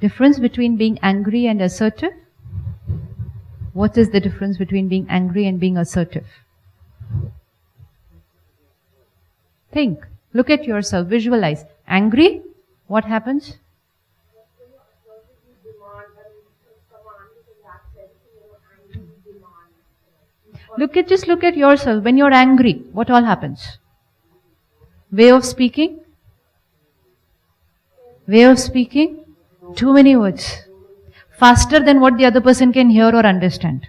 Difference between being angry and assertive? What is the difference between being angry and being assertive? Think. Look at yourself. Visualize. Angry? What happens? Just look at yourself. When you're angry, what all happens? Way of speaking? Way of speaking? Too many words. Faster than what the other person can hear or understand.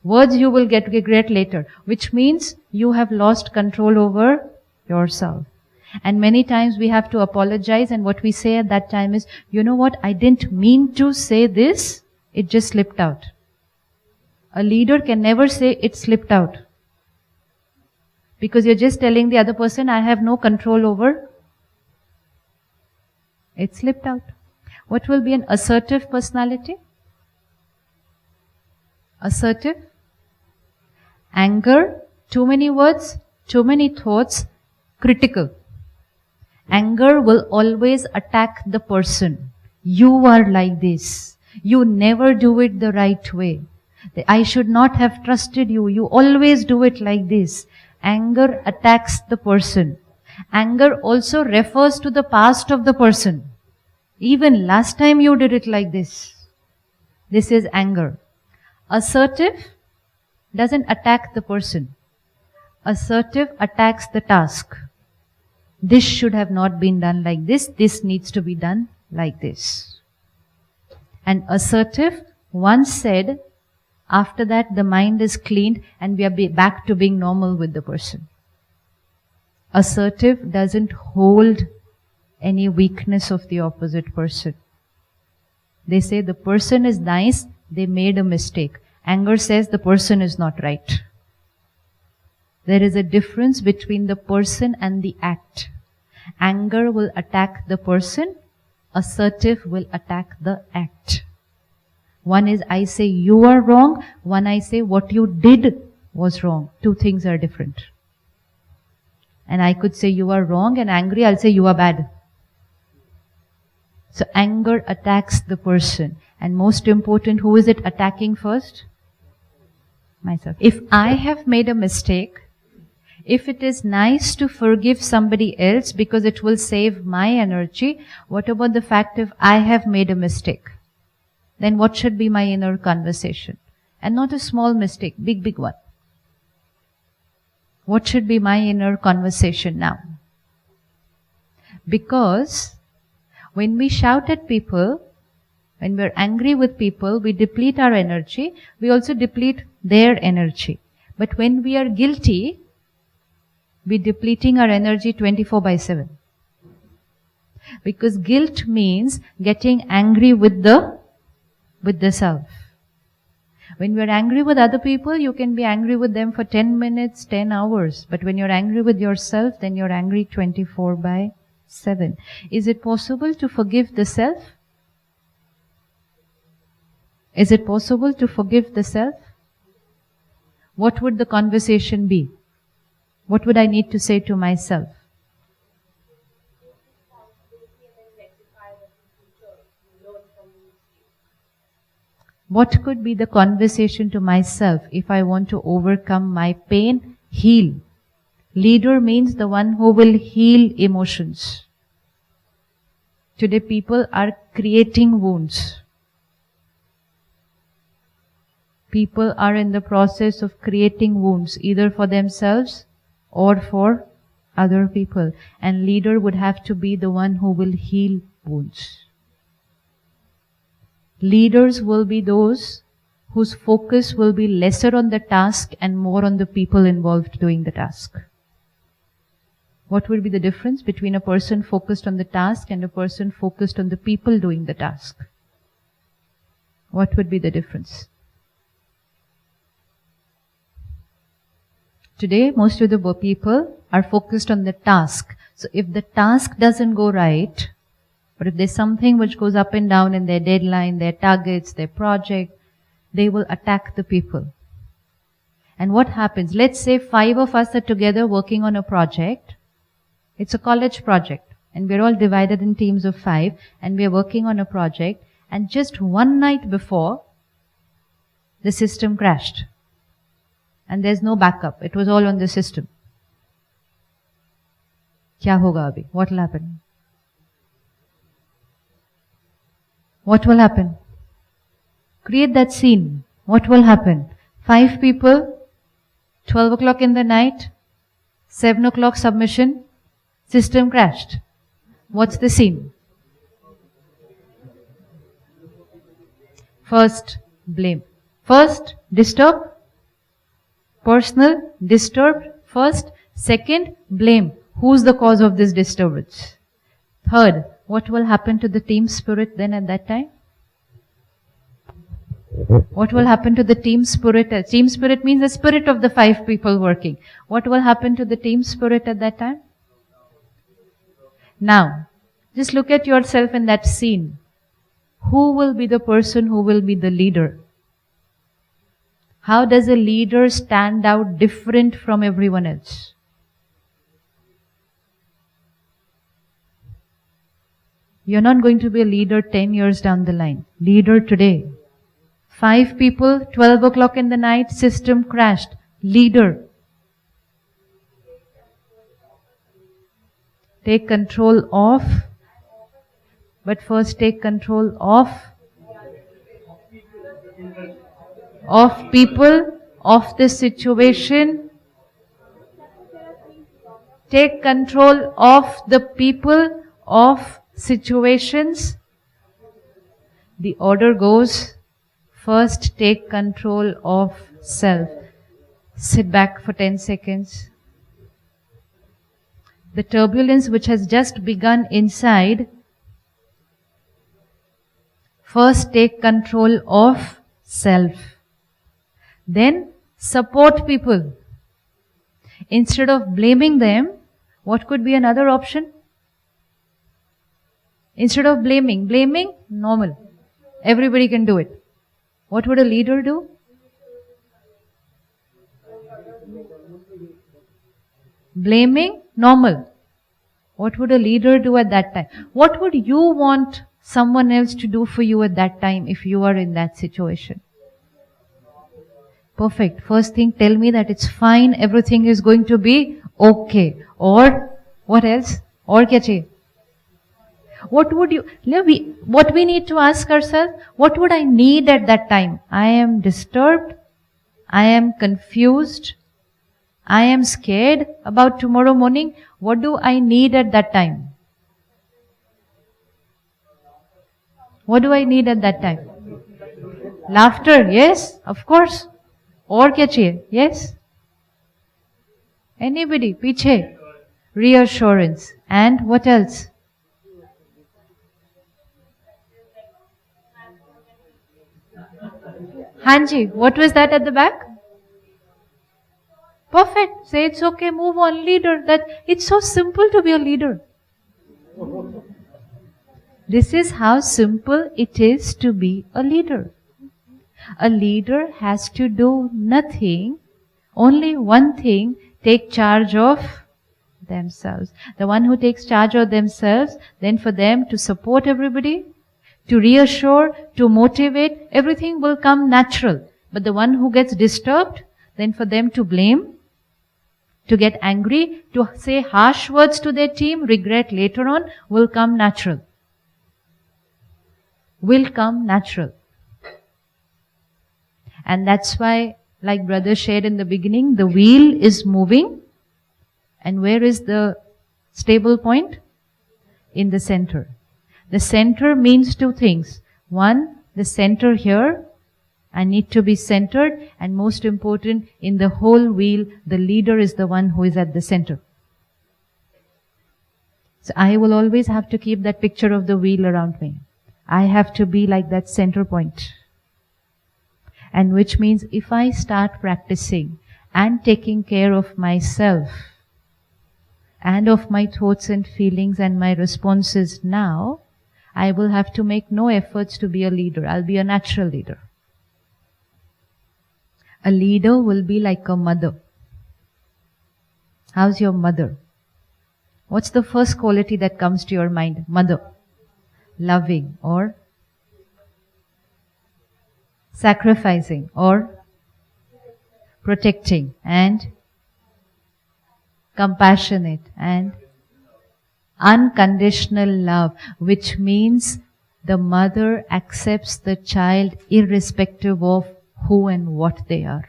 Words you will get regret later, which means you have lost control over yourself. And many times we have to apologize, and what we say at that time is, you know what, I didn't mean to say this, it just slipped out. A leader can never say it slipped out. Because you're just telling the other person, I have no control over. It slipped out. What will be an assertive personality? Assertive. Anger, too many words, too many thoughts, critical. Anger will always attack the person. You are like this. You never do it the right way. I should not have trusted you. You always do it like this. Anger attacks the person. Anger also refers to the past of the person. Even last time you did it like this. This is anger. Assertive doesn't attack the person. Assertive attacks the task. This should have not been done like this. This needs to be done like this. And assertive, once said, after that the mind is cleaned and we are back to being normal with the person. Assertive doesn't hold any weakness of the opposite person. They say the person is nice, they made a mistake. Anger says the person is not right. There is a difference between the person and the act. Anger will attack the person, assertive will attack the act. One is I say you are wrong, one I say what you did was wrong. Two things are different. And I could say you are wrong and angry, I'll say you are bad. So anger attacks the person. And most important, who is it attacking first? Myself. If I have made a mistake, if it is nice to forgive somebody else because it will save my energy, what about the fact if I have made a mistake? Then what should be my inner conversation? And not a small mistake, big one. What should be my inner conversation now? Because when we shout at people, when we're angry with people, we deplete our energy. We also deplete their energy. But when we are guilty, we're depleting our energy 24/7. Because guilt means getting angry with the self. When we're angry with other people, you can be angry with them for 10 minutes, 10 hours. But when you're angry with yourself, then you're angry 24/7. Is it possible to forgive the self? Is it possible to forgive the self? What would the conversation be? What would I need to say to myself? What could be the conversation to myself if I want to overcome my pain? Heal. Leader means the one who will heal emotions. Today people are creating wounds. People are in the process of creating wounds, either for themselves or for other people. And leader would have to be the one who will heal wounds. Leaders will be those whose focus will be lesser on the task and more on the people involved doing the task. What would be the difference between a person focused on the task and a person focused on the people doing the task? What would be the difference? Today, most of the people are focused on the task. So if the task doesn't go right, or if there's something which goes up and down in their deadline, their targets, their project, they will attack the people. And what happens? Let's say 5 of us are together working on a project. It's a college project. And we're all divided in teams of 5. And we're working on a project. And just one night before, the system crashed. And there's no backup. It was all on the system. Kya hoga abhi? What will happen? What will happen? Create that scene. What will happen? 5 people, 12 o'clock in the night, 7 o'clock submission, system crashed. What's the scene? First, blame. First, disturb. Personal, disturbed. First. Second, blame. Who's the cause of this disturbance? Third, what will happen to the team spirit then at that time? What will happen to the team spirit? Team spirit means the spirit of the 5 people working. What will happen to the team spirit at that time? Now, just look at yourself in that scene. Who will be the person who will be the leader? How does a leader stand out different from everyone else? You're not going to be a leader 10 years down the line. Leader today. 5 people, 12 o'clock in the night, system crashed. Leader. Take control of. But first take control of people, of the situation. Take control of the people, of situations. The order goes, first take control of self. Sit back for 10 seconds. The turbulence which has just begun inside, first take control of self. Then support people. Instead of blaming them, what could be another option? Instead of blaming, normal. Everybody can do it. What would a leader do? Blaming, normal. What would a leader do at that time? What would you want someone else to do for you at that time if you are in that situation? Perfect. First thing, tell me that it's fine, everything is going to be okay. Or, what else? Or kya chahiye? What would you, what we need to ask ourselves, what would I need at that time? I am disturbed, I am confused, I am scared about tomorrow morning. What do I need at that time? What do I need at that time? Laughter, yes, of course. Or kya chahiye? Yes? Anybody? Piche? Reassurance. And what else? Hanji, what was that at the back? Perfect. Say it's okay, move on, leader. It's so simple to be a leader. This is how simple it is to be a leader. A leader has to do nothing, only one thing, take charge of themselves. The one who takes charge of themselves, then for them to support everybody, to reassure, to motivate, everything will come natural. But the one who gets disturbed, then for them to blame, to get angry, to say harsh words to their team, regret later on, will come natural. Will come natural. And that's why, like brother shared in the beginning, the wheel is moving. And where is the stable point? In the center. The center means two things. One, the center here. I need to be centered. And most important, in the whole wheel, the leader is the one who is at the center. So I will always have to keep that picture of the wheel around me. I have to be like that center point. And which means if I start practicing and taking care of myself and of my thoughts and feelings and my responses now, I will have to make no efforts to be a leader. I'll be a natural leader. A leader will be like a mother. How's your mother? What's the first quality that comes to your mind? Mother. Loving or sacrificing or protecting and compassionate and unconditional love, which means the mother accepts the child irrespective of who and what they are.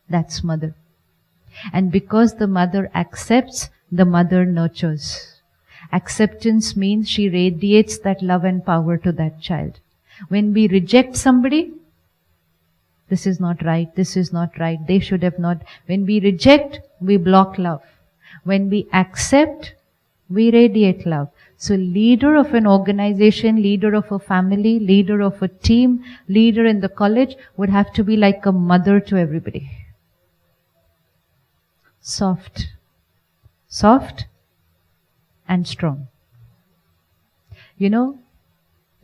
That's mother. And because the mother accepts, the mother nurtures. Acceptance means she radiates that love and power to that child. When we reject somebody, this is not right, this is not right, they should have not. When we reject, we block love. When we accept, we radiate love. So leader of an organization, leader of a family, leader of a team, leader in the college would have to be like a mother to everybody. Soft. Soft and strong. You know,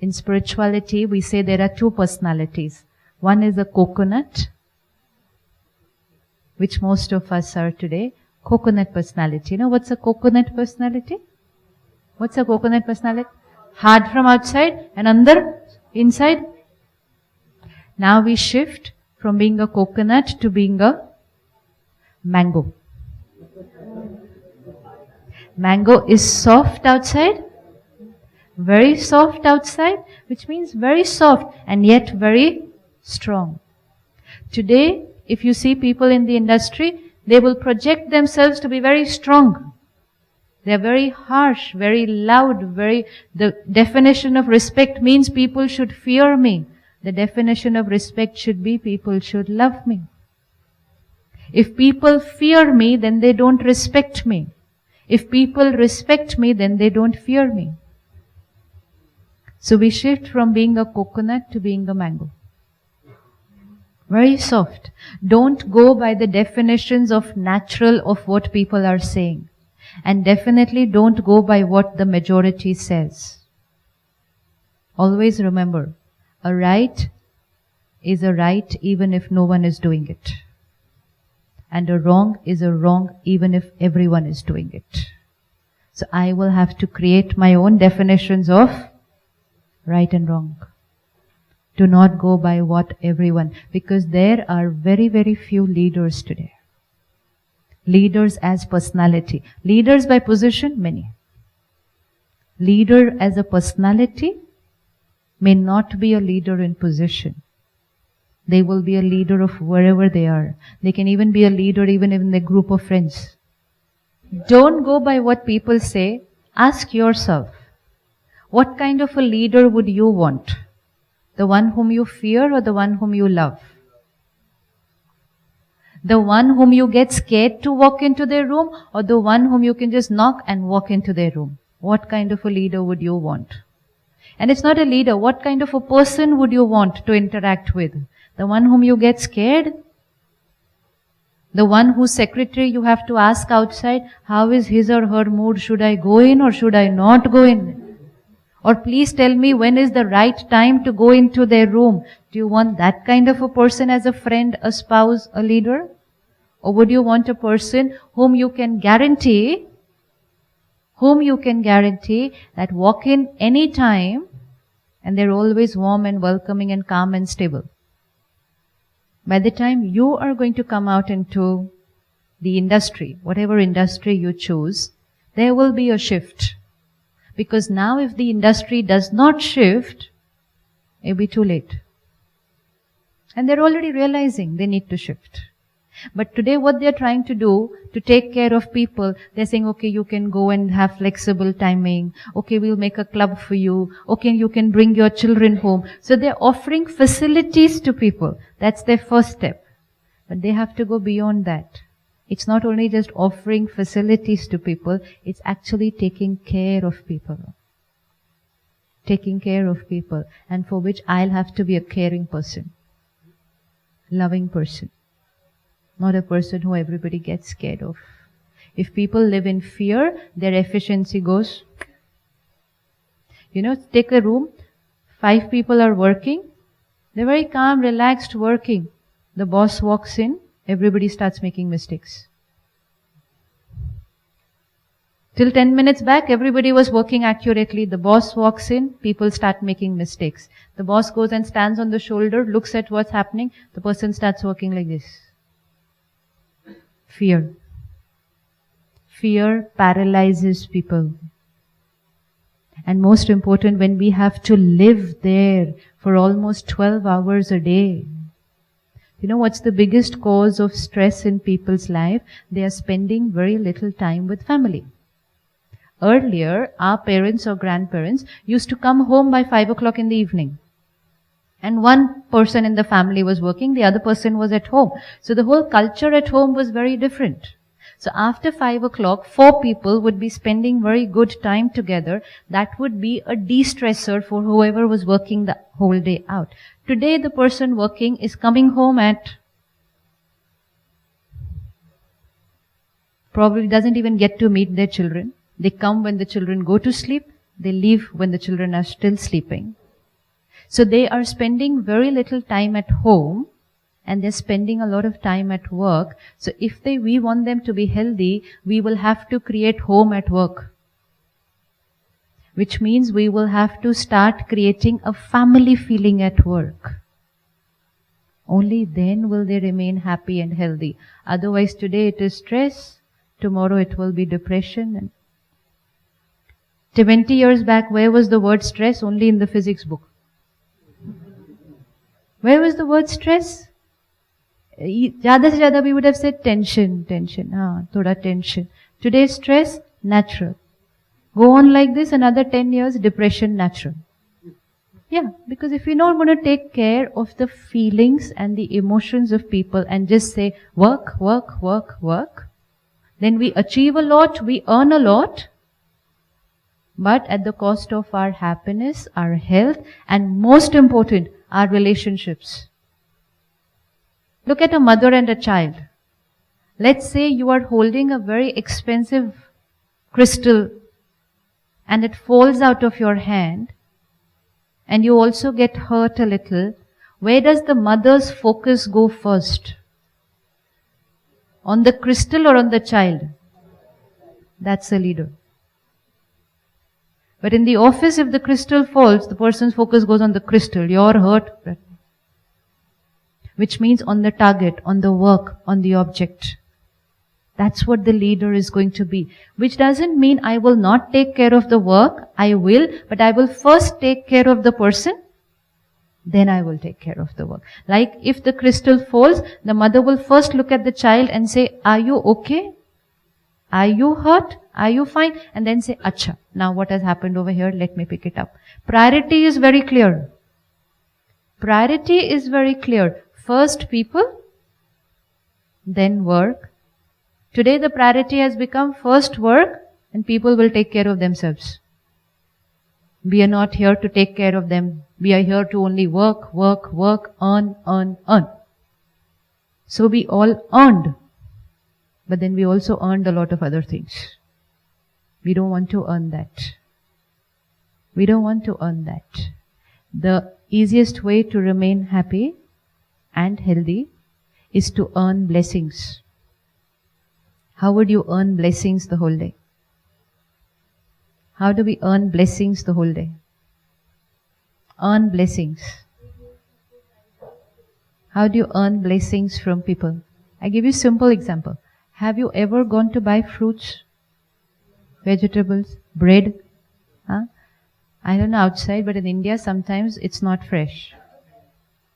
in spirituality, we say there are two personalities. One is a coconut, which most of us are today. Coconut personality. You know what's a coconut personality? What's a coconut personality? Hard from outside and inside. Now we shift from being a coconut to being a mango. Mango is soft outside, Very soft outside, which means very soft and yet very strong. Today, if you see people in the industry, they will project themselves to be very strong. They are very harsh, very loud, the definition of respect means people should fear me. The definition of respect should be people should love me. If people fear me, then they don't respect me. If people respect me, then they don't fear me. So we shift from being a coconut to being a mango. Very soft. Don't go by the definitions of natural of what people are saying. And definitely don't go by what the majority says. Always remember, a right is a right even if no one is doing it. And a wrong is a wrong even if everyone is doing it. So I will have to create my own definitions of right and wrong. Do not go by what everyone, because there are very, very few leaders today. Leaders as personality. Leaders by position, many. Leader as a personality may not be a leader in position. They will be a leader of wherever they are. They can even be a leader even in their group of friends. Don't go by what people say. Ask yourself, what kind of a leader would you want? The one whom you fear or the one whom you love? The one whom you get scared to walk into their room or the one whom you can just knock and walk into their room? What kind of a leader would you want? And it's not a leader. What kind of a person would you want to interact with? The one whom you get scared? The one whose secretary you have to ask outside, how is his or her mood? Should I go in or should I not go in? Or please tell me when is the right time to go into their room. Do you want that kind of a person as a friend, a spouse, a leader? Or would you want a person whom you can guarantee that walk in any time and they're always warm and welcoming and calm and stable? By the time you are going to come out into the industry, whatever industry you choose, there will be a shift. Because now if the industry does not shift, it'll be too late. And they're already realizing they need to shift. But today what they're trying to do to take care of people, they're saying, okay, you can go and have flexible timing. Okay, we'll make a club for you. Okay, you can bring your children home. So they're offering facilities to people. That's their first step. But they have to go beyond that. It's not only just offering facilities to people, it's actually taking care of people. Taking care of people, and for which I'll have to be a caring person. Loving person. Not a person who everybody gets scared of. If people live in fear, their efficiency goes. Take a room, 5 people are working. They're very calm, relaxed working. The boss walks in, everybody starts making mistakes. Till 10 minutes back, everybody was working accurately. The boss walks in, people start making mistakes. The boss goes and stands on the shoulder, looks at what's happening. The person starts working like this. Fear. Fear paralyzes people. And most important, when we have to live there for almost 12 hours a day. You know what's the biggest cause of stress in people's life? They are spending very little time with family. Earlier, our parents or grandparents used to come home by 5 o'clock in the evening. And one person in the family was working, the other person was at home. So the whole culture at home was very different. So after 5 o'clock, 4 people would be spending very good time together. That would be a de-stressor for whoever was working the whole day out. Today, the person working is coming home at probably doesn't even get to meet their children. They come when the children go to sleep. They leave when the children are still sleeping. So they are spending very little time at home and they're spending a lot of time at work. So if we want them to be healthy, we will have to create home at work. Which means we will have to start creating a family feeling at work. Only then will they remain happy and healthy. Otherwise today it is stress, tomorrow it will be depression. 20 years back, where was the word stress? Only in the physics book. Where was the word stress? Zyada se zyada we would have said tension, thoda tension. Today stress, natural. Go on like this, another 10 years, depression, natural. Yeah, because if we're not going to take care of the feelings and the emotions of people and just say work, work, work, work, then we achieve a lot, we earn a lot, but at the cost of our happiness, our health, and most important, our relationships. Look at a mother and a child. Let's say you are holding a very expensive crystal and it falls out of your hand and you also get hurt a little. Where does the mother's focus go first? On the crystal or on the child? That's a leader. But in the office, if the crystal falls, the person's focus goes on the crystal. You're hurt. Which means on the target, on the work, on the object. That's what the leader is going to be. Which doesn't mean I will not take care of the work. I will, but I will first take care of the person. Then I will take care of the work. Like if the crystal falls, the mother will first look at the child and say, are you okay? Are you hurt? Are you fine? And then say, Acha. Now what has happened over here? Let me pick it up. Priority is very clear. Priority is very clear. First people, then work. Today the priority has become first work and people will take care of themselves. We are not here to take care of them. We are here to only work, work, work, earn, earn, earn. So we all earned. But then we also earned a lot of other things. We don't want to earn that. We don't want to earn that. The easiest way to remain happy and healthy is to earn blessings. How would you earn blessings the whole day? How do we earn blessings the whole day? Earn blessings. How do you earn blessings from people? I give you a simple example. Have you ever gone to buy fruits, vegetables, bread? Huh? I don't know outside, but in India sometimes it's not fresh.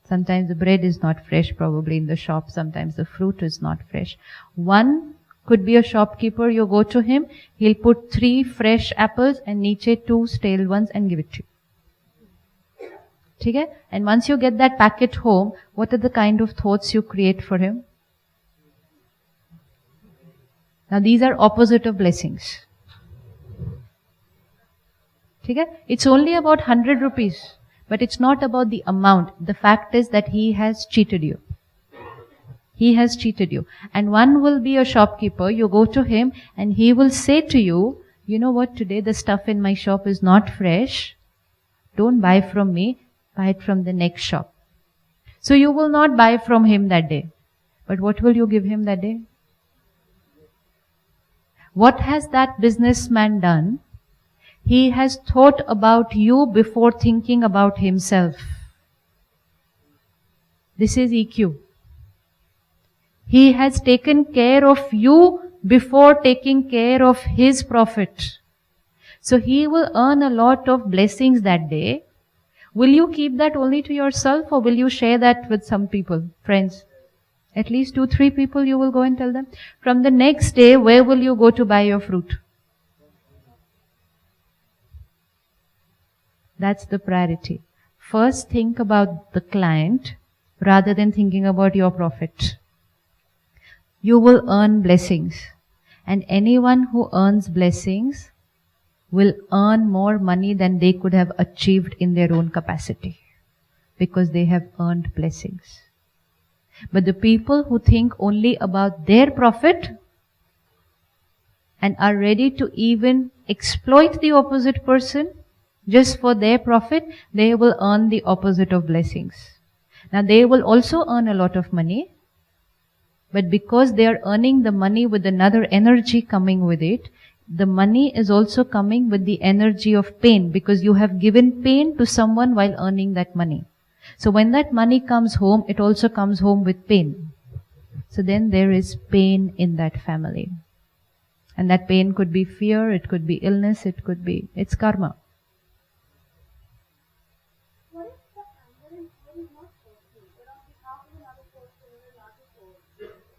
Sometimes the bread is not fresh, probably in the shop. Sometimes the fruit is not fresh. One could be a shopkeeper. You go to him, he'll put 3 fresh apples and niche 2 stale ones and give it to you. Okay? And once you get that packet home, what are the kind of thoughts you create for him? Now these are opposite of blessings. Okay? It's only about 100 rupees. But it's not about the amount. The fact is that he has cheated you. He has cheated you. And one will be a shopkeeper. You go to him and he will say to you, you know what, today the stuff in my shop is not fresh. Don't buy from me. Buy it from the next shop. So you will not buy from him that day. But what will you give him that day? What has that businessman done? He has thought about you before thinking about himself. This is EQ. He has taken care of you before taking care of his profit. So he will earn a lot of blessings that day. Will you keep that only to yourself or will you share that with some people, friends? At least 2-3 people you will go and tell them. From the next day, where will you go to buy your fruit? That's the priority. First think about the client rather than thinking about your profit. You will earn blessings. And anyone who earns blessings will earn more money than they could have achieved in their own capacity. Because they have earned blessings. But the people who think only about their profit and are ready to even exploit the opposite person just for their profit, they will earn the opposite of blessings. Now they will also earn a lot of money, but because they are earning the money with another energy coming with it, the money is also coming with the energy of pain because you have given pain to someone while earning that money. So when that money comes home, it also comes home with pain. So then there is pain in that family. And that pain could be fear, it could be illness, it's karma. What if the anger and fear is not personal, but on behalf of another person or a larger cause?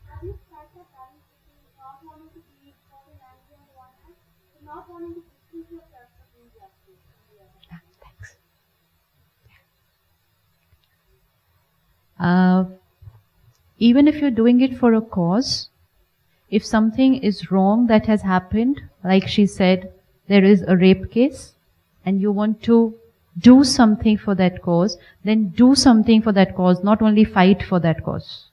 How do you strike that balance between not wanting to be caught in anger on one hand, but not wanting to distance yourself from injustice on the other hand? Thanks. Even if you're doing it for a cause, if something is wrong that has happened, like she said, there is a rape case, and you want to do something for that cause, then do something for that cause, not only fight for that cause.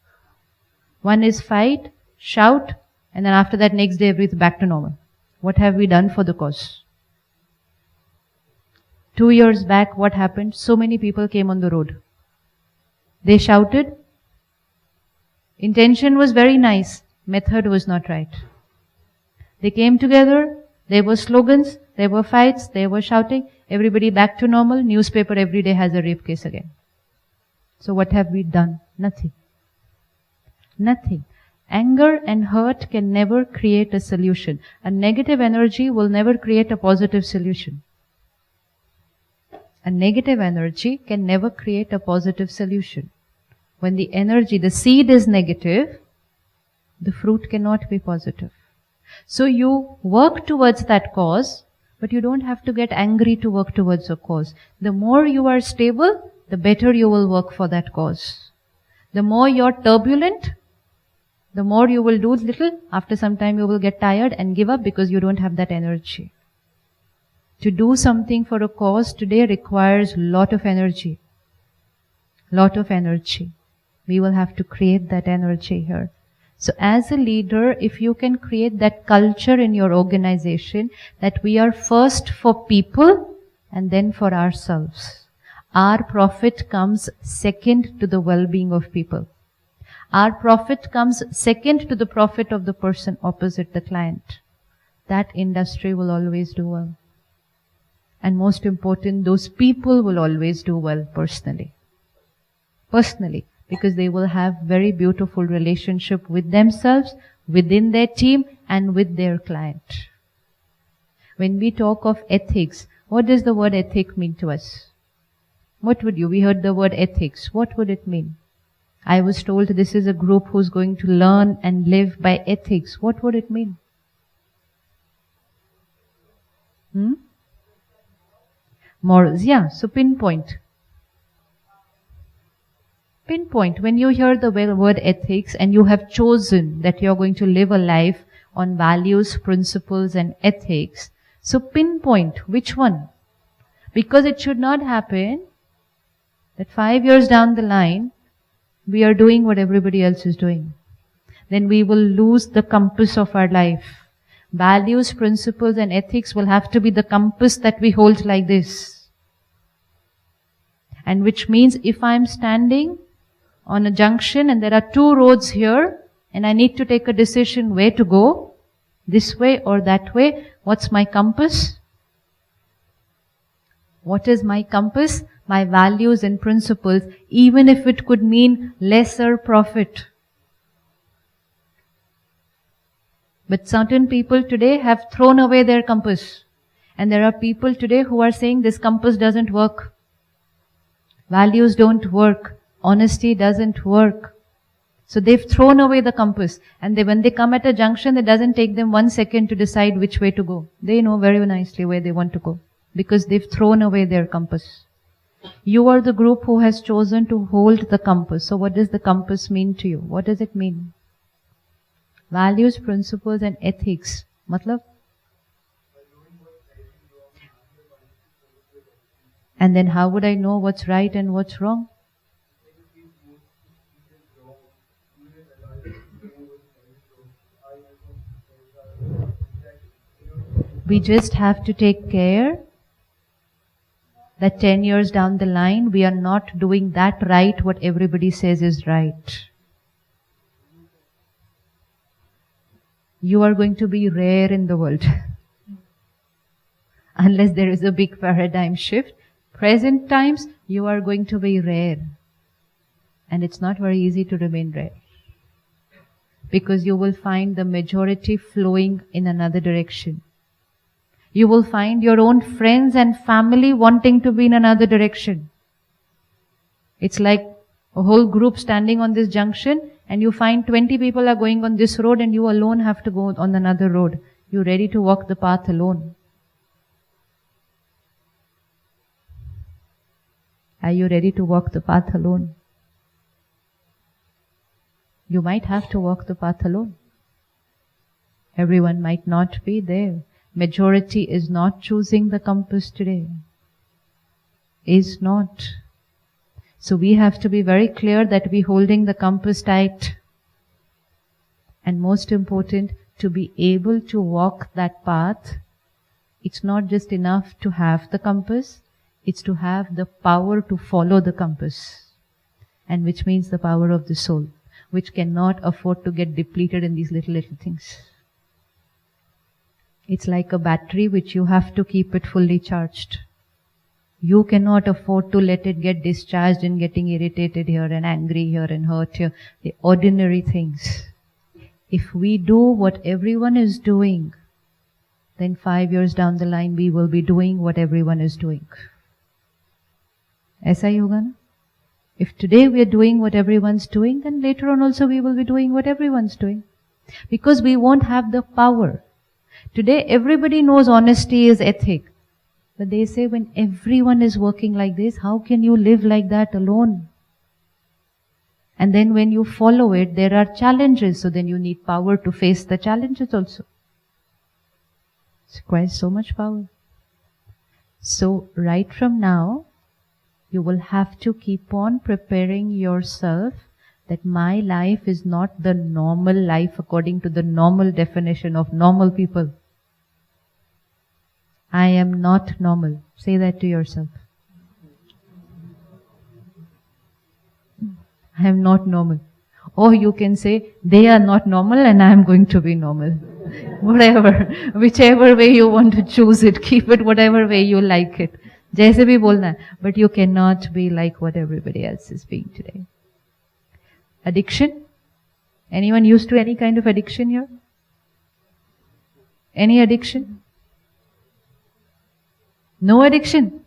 One is fight, shout, and then after that next day everything back to normal. What have we done for the cause? 2 years back, what happened? So many people came on the road. They shouted. Intention was very nice. Method was not right. They came together. There were slogans. There were fights. There were shouting. Everybody back to normal. Newspaper every day has a rape case again. So what have we done? Nothing. Nothing. Anger and hurt can never create a solution. A negative energy will never create a positive solution. A negative energy can never create a positive solution. When the energy, the seed is negative, the fruit cannot be positive. So you work towards that cause, but you don't have to get angry to work towards a cause. The more you are stable, the better you will work for that cause. The more you're turbulent, the more you will do little. After some time you will get tired and give up because you don't have that energy. To do something for a cause today requires lot of energy. Lot of energy. We will have to create that energy here. So as a leader, if you can create that culture in your organization that we are first for people and then for ourselves. Our profit comes second to the well-being of people. Our profit comes second to the profit of the person opposite the client. That industry will always do well. And most important, those people will always do well personally. Personally. Because they will have very beautiful relationship with themselves, within their team, and with their client. When we talk of ethics, what does the word ethic mean to us? We heard the word ethics. What would it mean? I was told this is a group who's going to learn and live by ethics. What would it mean? Morals, yeah, so pinpoint. Pinpoint. When you hear the word ethics and you have chosen that you're going to live a life on values, principles and ethics, so pinpoint which one. Because it should not happen that 5 years down the line, we are doing what everybody else is doing. Then we will lose the compass of our life. Values, principles and ethics will have to be the compass that we hold like this. And which means if I'm standing on a junction and there are 2 roads here and I need to take a decision where to go, this way or that way, what's my compass? What is my compass? My values and principles, even if it could mean lesser profit. But certain people today have thrown away their compass. And there are people today who are saying this compass doesn't work. Values don't work. Honesty doesn't work. So they've thrown away the compass. And when they come at a junction, it doesn't take them 1 second to decide which way to go. They know very nicely where they want to go. Because they've thrown away their compass. You are the group who has chosen to hold the compass. So what does the compass mean to you? What does it mean? Values, principles and ethics. Matlab? And then how would I know what's right and what's wrong? We just have to take care that 10 years down the line, we are not doing that right what everybody says is right. You are going to be rare in the world. Unless there is a big paradigm shift. Present times, you are going to be rare. And it's not very easy to remain rare. because you will find the majority flowing in another direction. You will find your own friends and family wanting to be in another direction. It's like a whole group standing on this junction and you find 20 people are going on this road and you alone have to go on another road. You're ready to walk the path alone. Are you ready to walk the path alone? You might have to walk the path alone. Everyone might not be there. Majority is not choosing the compass today. Is not. So we have to be very clear that we're holding the compass tight. And most important, to be able to walk that path, it's not just enough to have the compass, it's to have the power to follow the compass. And which means the power of the soul, which cannot afford to get depleted in these little things. It's like a battery which you have to keep it fully charged. You cannot afford to let it get discharged and getting irritated here and angry here and hurt here. The ordinary things. If we do what everyone is doing, then 5 years down the line we will be doing what everyone is doing. Aisa hi hoga na? If today we are doing what everyone's doing, then later on also we will be doing what everyone's doing. Because we won't have the power. Today everybody knows honesty is ethic. But they say when everyone is working like this, how can you live like that alone? And then when you follow it, there are challenges. So then you need power to face the challenges also. It requires so much power. So right from now, you will have to keep on preparing yourself that my life is not the normal life according to the normal definition of normal people. I am not normal. Say that to yourself. I am not normal. Or you can say, they are not normal and I am going to be normal. Whatever. Whichever way you want to choose it, keep it whatever way you like it. जैसे भी बोलना है. But you cannot be like what everybody else is being today. Addiction? Anyone used to any kind of addiction here? Any addiction? No addiction.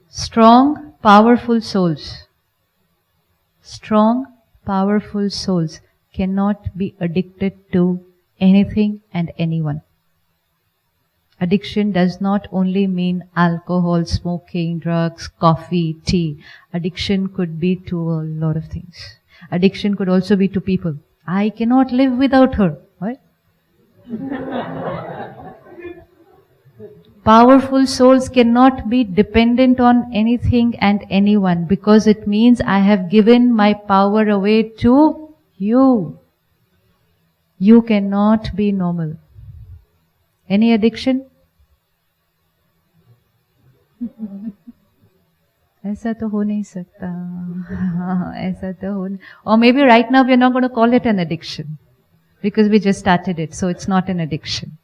Strong, powerful souls. Strong, powerful souls cannot be addicted to anything and anyone. Addiction does not only mean alcohol, smoking, drugs, coffee, tea. Addiction could be to a lot of things. Addiction could also be to people. I cannot live without her. Right? Powerful souls cannot be dependent on anything and anyone because it means I have given my power away to you. You cannot be normal. Any addiction? ऐसा तो हो नहीं सकता. ऐसा तो हो नहीं. Or maybe right now we are not going to call it an addiction because we just started it, so it's not an addiction.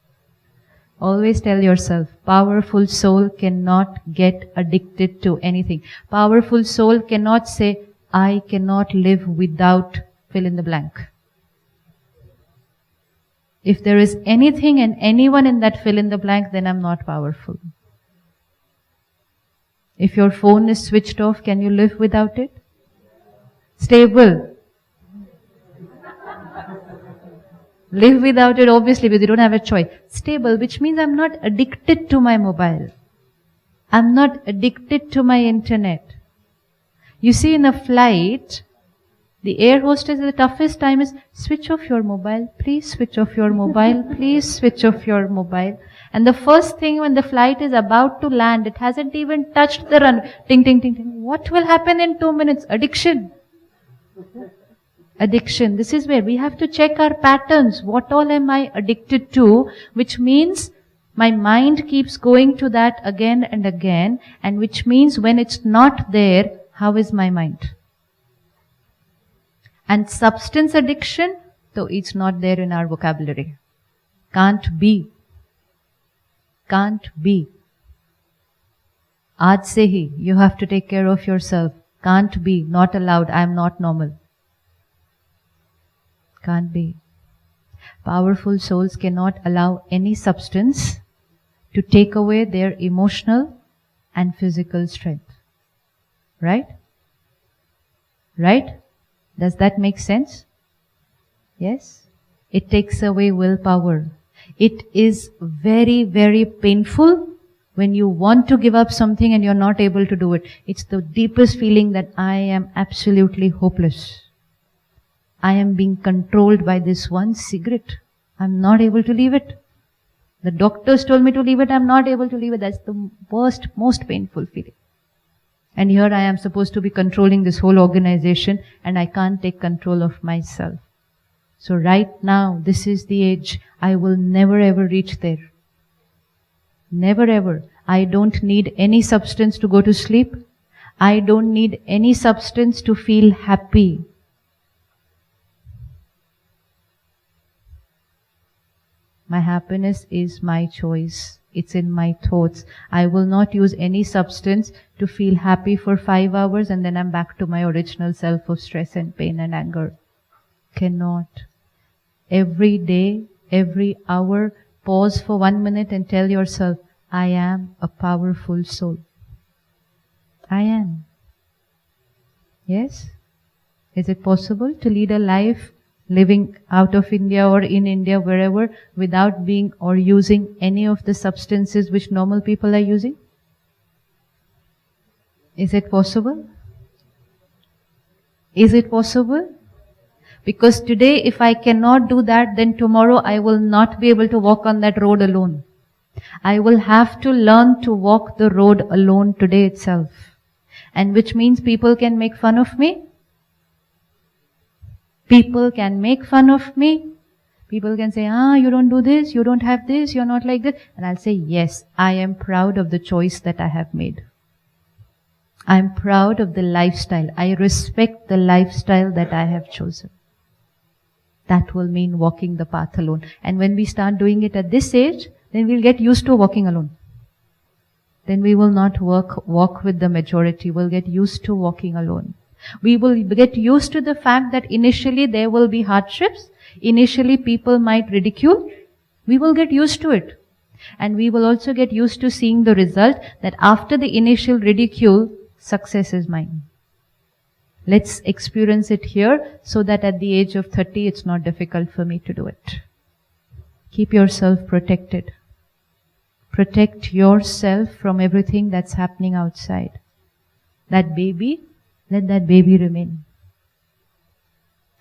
Always tell yourself, powerful soul cannot get addicted to anything. Powerful soul cannot say, I cannot live without fill in the blank. If there is anything and anyone in that fill in the blank, then I'm not powerful. If your phone is switched off, can you live without it? Stable. Live without it, obviously, because you don't have a choice. Stable, which means I'm not addicted to my mobile. I'm not addicted to my internet. You see, in a flight, the air hostess at the toughest time is, switch off your mobile, please switch off your mobile, please switch off your mobile. And the first thing when the flight is about to land, it hasn't even touched the runway. Ting, ting, ting, ting. What will happen in 2 minutes? Addiction. Addiction. This is where we have to check our patterns. What all am I addicted to? Which means my mind keeps going to that again and again. And which means when it's not there, how is my mind? And substance addiction, though it's not there in our vocabulary. Can't be. Can't be. Aaj se hi, you have to take care of yourself. Can't be, not allowed, I am not normal. Can't be. Powerful souls cannot allow any substance to take away their emotional and physical strength. Right? Right? Does that make sense? Yes? It takes away willpower. It is very, very painful when you want to give up something and you're not able to do it. It's the deepest feeling that I am absolutely hopeless. I am being controlled by this one cigarette. I'm not able to leave it. The doctors told me to leave it. I'm not able to leave it. That's the worst, most painful feeling. And here I am supposed to be controlling this whole organization and I can't take control of myself. So right now, this is the age. I will never ever reach there. Never ever. I don't need any substance to go to sleep. I don't need any substance to feel happy. My happiness is my choice. It's in my thoughts. I will not use any substance to feel happy for 5 hours and then I'm back to my original self of stress and pain and anger. Cannot. Every day, every hour, pause for 1 minute and tell yourself, I am a powerful soul. I am. Yes? Is it possible to lead a life living out of India or in India, wherever, without being or using any of the substances which normal people are using? Is it possible? Is it possible? Because today, if I cannot do that, then tomorrow I will not be able to walk on that road alone. I will have to learn to walk the road alone today itself. And which means people can make fun of me. People can make fun of me. People can say, you don't do this, you don't have this, you're not like this. And I'll say, yes, I am proud of the choice that I have made. I'm proud of the lifestyle. I respect the lifestyle that I have chosen. That will mean walking the path alone. And when we start doing it at this age, then we'll get used to walking alone. Then we will not walk with the majority. We'll get used to walking alone. We will get used to the fact that initially there will be hardships. Initially people might ridicule. We will get used to it. And we will also get used to seeing the result that after the initial ridicule, success is mine. Let's experience it here so that at the age of 30 it's not difficult for me to do it. Keep yourself protected. Protect yourself from everything that's happening outside. That baby, let that baby remain.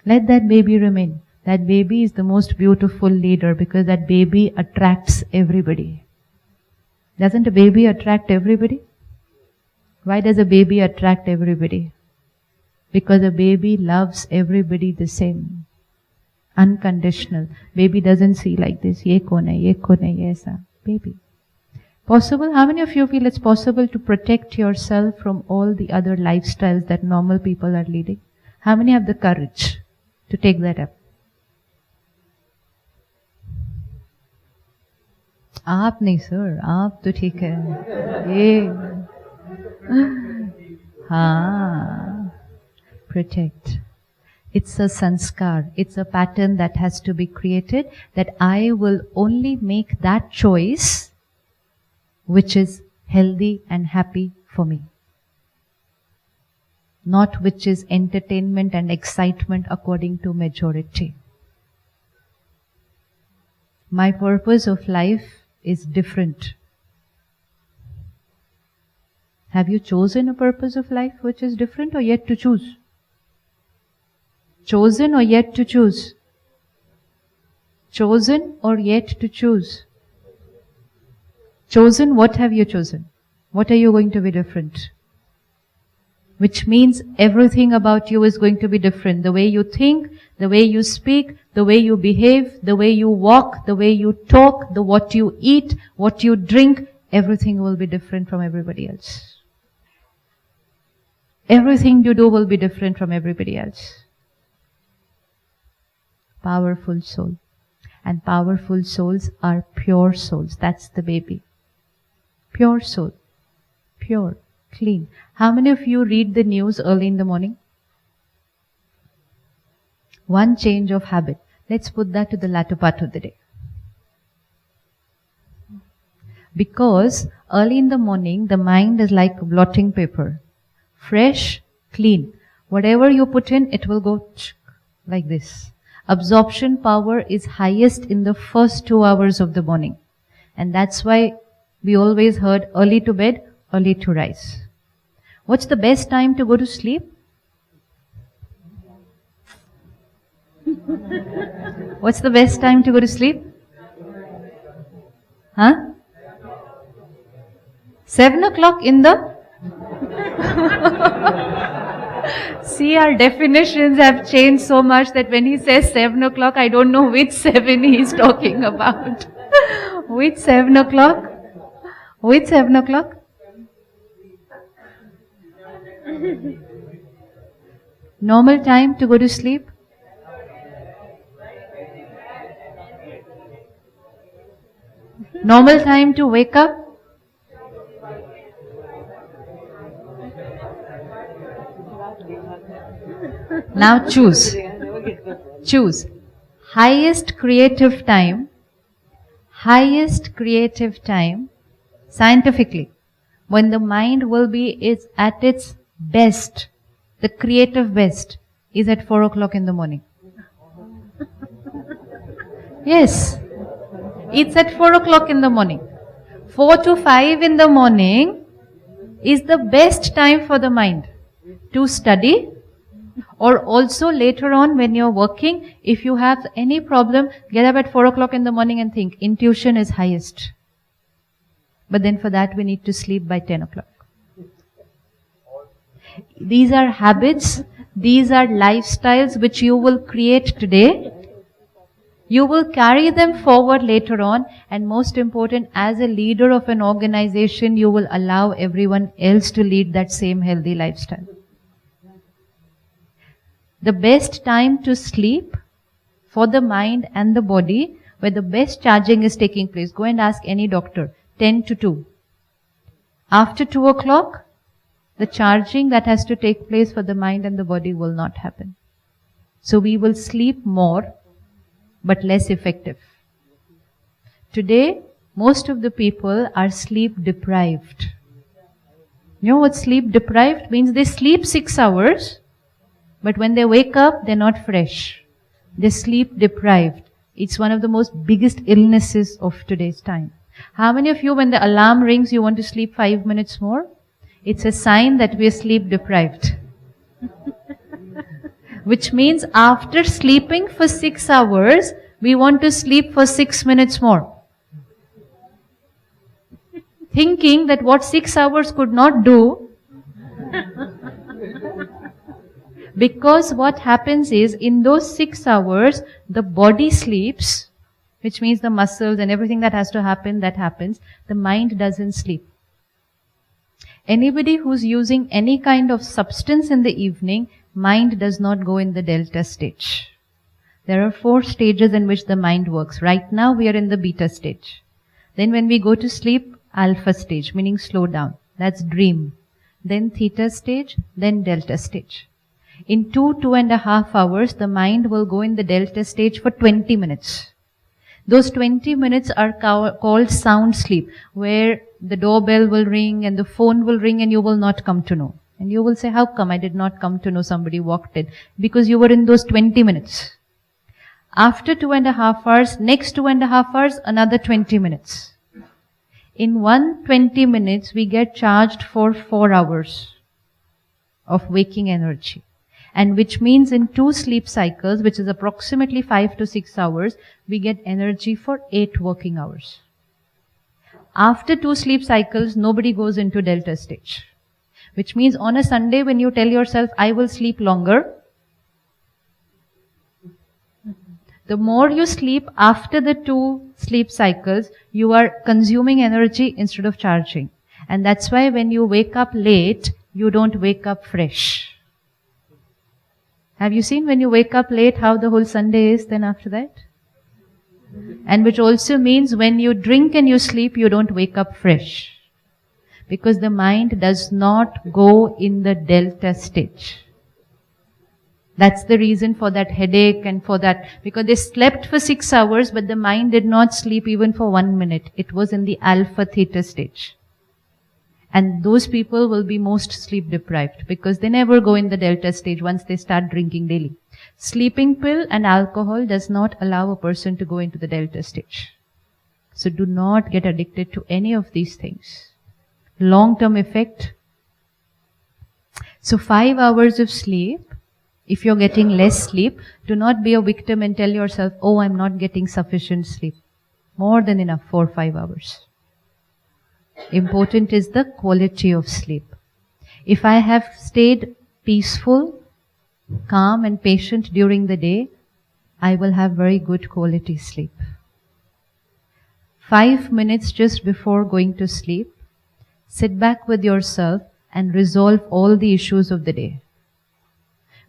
Let that baby remain. That baby is the most beautiful leader because that baby attracts everybody. Doesn't a baby attract everybody? Why does a baby attract everybody? Because a baby loves everybody the same. Unconditional. Baby doesn't see like this. Ye kone, aisa. Baby. Possible? How many of you feel it's possible to protect yourself from all the other lifestyles that normal people are leading? How many have the courage to take that up? आप नहीं sir, आप तो ठीक है. ये हाँ, protect. It's a sanskar. It's a pattern that has to be created, that I will only make that choice which is healthy and happy for me. Not which is entertainment and excitement according to majority. My purpose of life is different. Have you chosen a purpose of life which is different or yet to choose? Chosen or yet to choose? Chosen or yet to choose? Chosen, what have you chosen? What are you going to be different? Which means everything about you is going to be different. The way you think, the way you speak, the way you behave, the way you walk, the way you talk, what you eat, what you drink, everything will be different from everybody else. Everything you do will be different from everybody else. Powerful soul. And powerful souls are pure souls. That's the baby. Pure soul. Pure. Clean. How many of you read the news early in the morning? One change of habit. Let's put that to the latter part of the day. Because early in the morning, the mind is like blotting paper. Fresh, clean. Whatever you put in, it will go like this. Absorption power is highest in the first 2 hours of the morning. And that's why we always heard early to bed, early to rise. What's the best time to go to sleep? What's the best time to go to sleep? Huh? 7 o'clock in the... See, our definitions have changed so much that when he says 7 o'clock, I don't know which 7 he's talking about. Which 7 o'clock? Which 7 o'clock? Normal time to go to sleep? Normal time to wake up? Now choose. Choose. Highest creative time, scientifically, when the mind will be is at its best, the creative best, is at 4 o'clock in the morning. Yes. It's at 4 o'clock in the morning. 4 to 5 in the morning is the best time for the mind to study, or also later on when you're working, if you have any problem, get up at 4 o'clock in the morning and think. Intuition is highest. But then for that we need to sleep by 10 o'clock. These are habits, these are lifestyles which you will create today. You will carry them forward later on, and most important, as a leader of an organization, you will allow everyone else to lead that same healthy lifestyle. The best time to sleep for the mind and the body, where the best charging is taking place. Go and ask any doctor. 10 to 2. After 2 o'clock, the charging that has to take place for the mind and the body will not happen. So we will sleep more, but less effective. Today, most of the people are sleep deprived. You know what sleep deprived means? They sleep 6 hours, but when they wake up, they're not fresh. They're sleep deprived. It's one of the most biggest illnesses of today's time. How many of you, when the alarm rings, you want to sleep 5 minutes more? It's a sign that we're sleep deprived. Which means after sleeping for 6 hours, we want to sleep for 6 minutes more. Thinking that what 6 hours could not do, because what happens is, in those 6 hours, the body sleeps, which means the muscles and everything that has to happen, that happens. The mind doesn't sleep. Anybody who's using any kind of substance in the evening, mind does not go in the delta stage. There are 4 stages in which the mind works. Right now we are in the beta stage. Then when we go to sleep, alpha stage, meaning slow down. That's dream. Then theta stage, then delta stage. In 2.5 hours, the mind will go in the delta stage for 20 minutes. Those 20 minutes are called sound sleep, where the doorbell will ring and the phone will ring and you will not come to know. And you will say, how come I did not come to know somebody walked in? Because you were in those 20 minutes. After 2.5 hours, next 2.5 hours, another 20 minutes. In 120 minutes, we get charged for 4 hours of waking energy. And which means in 2 sleep cycles, which is approximately 5 to 6 hours, we get energy for 8 working hours. After 2 sleep cycles, nobody goes into delta stage. Which means on a Sunday when you tell yourself, I will sleep longer, the more you sleep after the 2 sleep cycles, you are consuming energy instead of charging. And that's why when you wake up late, you don't wake up fresh. Have you seen when you wake up late how the whole Sunday is then after that? And which also means when you drink and you sleep, you don't wake up fresh. Because the mind does not go in the delta stage. That's the reason for that headache and for that, because they slept for 6 hours, but the mind did not sleep even for 1 minute. It was in the alpha theta stage. And those people will be most sleep deprived because they never go in the delta stage once they start drinking daily. Sleeping pill and alcohol does not allow a person to go into the delta stage. So do not get addicted to any of these things. Long-term effect. So 5 hours of sleep. If you're getting less sleep, do not be a victim and tell yourself, oh, I'm not getting sufficient sleep. More than enough, 4 or 5 hours. Important is the quality of sleep. If I have stayed peaceful, calm and patient during the day, I will have very good quality sleep. 5 minutes just before going to sleep, sit back with yourself and resolve all the issues of the day.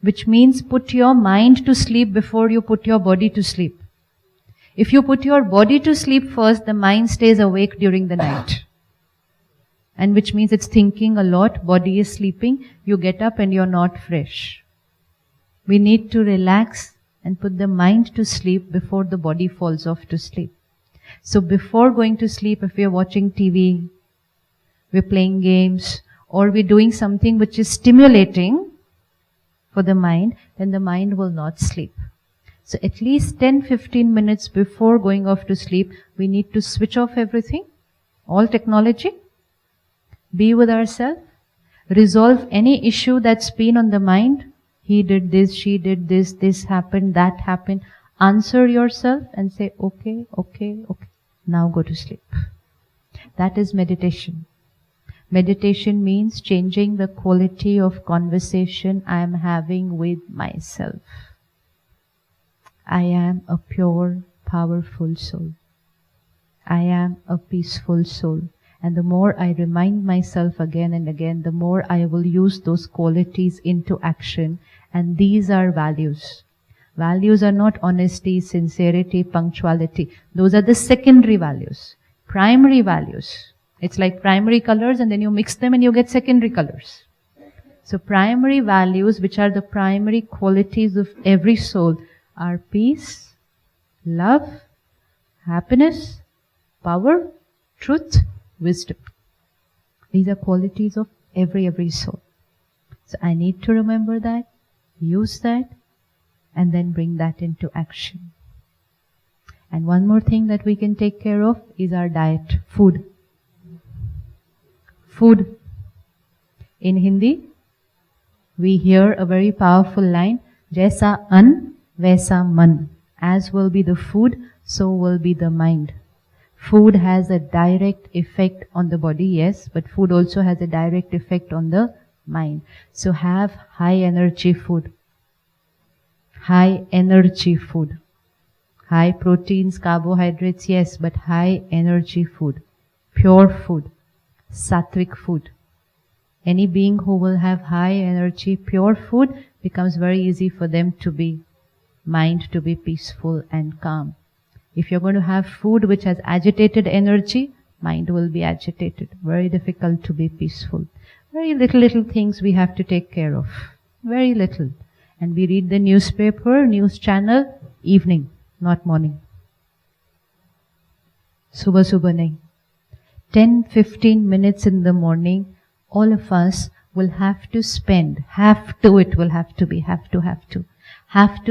Which means put your mind to sleep before you put your body to sleep. If you put your body to sleep first, the mind stays awake during the night. And which means it's thinking a lot, body is sleeping, you get up and you're not fresh. We need to relax and put the mind to sleep before the body falls off to sleep. So before going to sleep, if we're watching TV, we're playing games, or we're doing something which is stimulating for the mind, then the mind will not sleep. So at least 10-15 minutes before going off to sleep, we need to switch off everything, all technology, be with ourselves, resolve any issue that's been on the mind. He did this, she did this, this happened, that happened. Answer yourself and say, okay, okay, okay. Now go to sleep. That is meditation. Meditation means changing the quality of conversation I am having with myself. I am a pure, powerful soul. I am a peaceful soul. And the more I remind myself again and again, the more I will use those qualities into action. And these are values. Values are not honesty, sincerity, punctuality. Those are the secondary values. Primary values. It's like primary colors and then you mix them and you get secondary colors. So primary values, which are the primary qualities of every soul, are peace, love, happiness, power, truth, wisdom. These are qualities of every soul. So I need to remember that, use that, and then bring that into action. And one more thing that we can take care of is our diet, food. Food. In Hindi, we hear a very powerful line, Jaisa an, vaisa man. As will be the food, so will be the mind. Food has a direct effect on the body, yes, but food also has a direct effect on the mind. So have high energy food. High energy food. High proteins, carbohydrates, yes, but high energy food. Pure food. Sattvic food. Any being who will have high energy, pure food, becomes very easy for them to be, mind to be peaceful and calm. If you're going to have food which has agitated energy, mind will be agitated. Very difficult to be peaceful. Very little things we have to take care of. Very little. And we read the newspaper, news channel, evening, not morning. Subah nahi. 10-15 minutes in the morning, all of us will have to spend, have to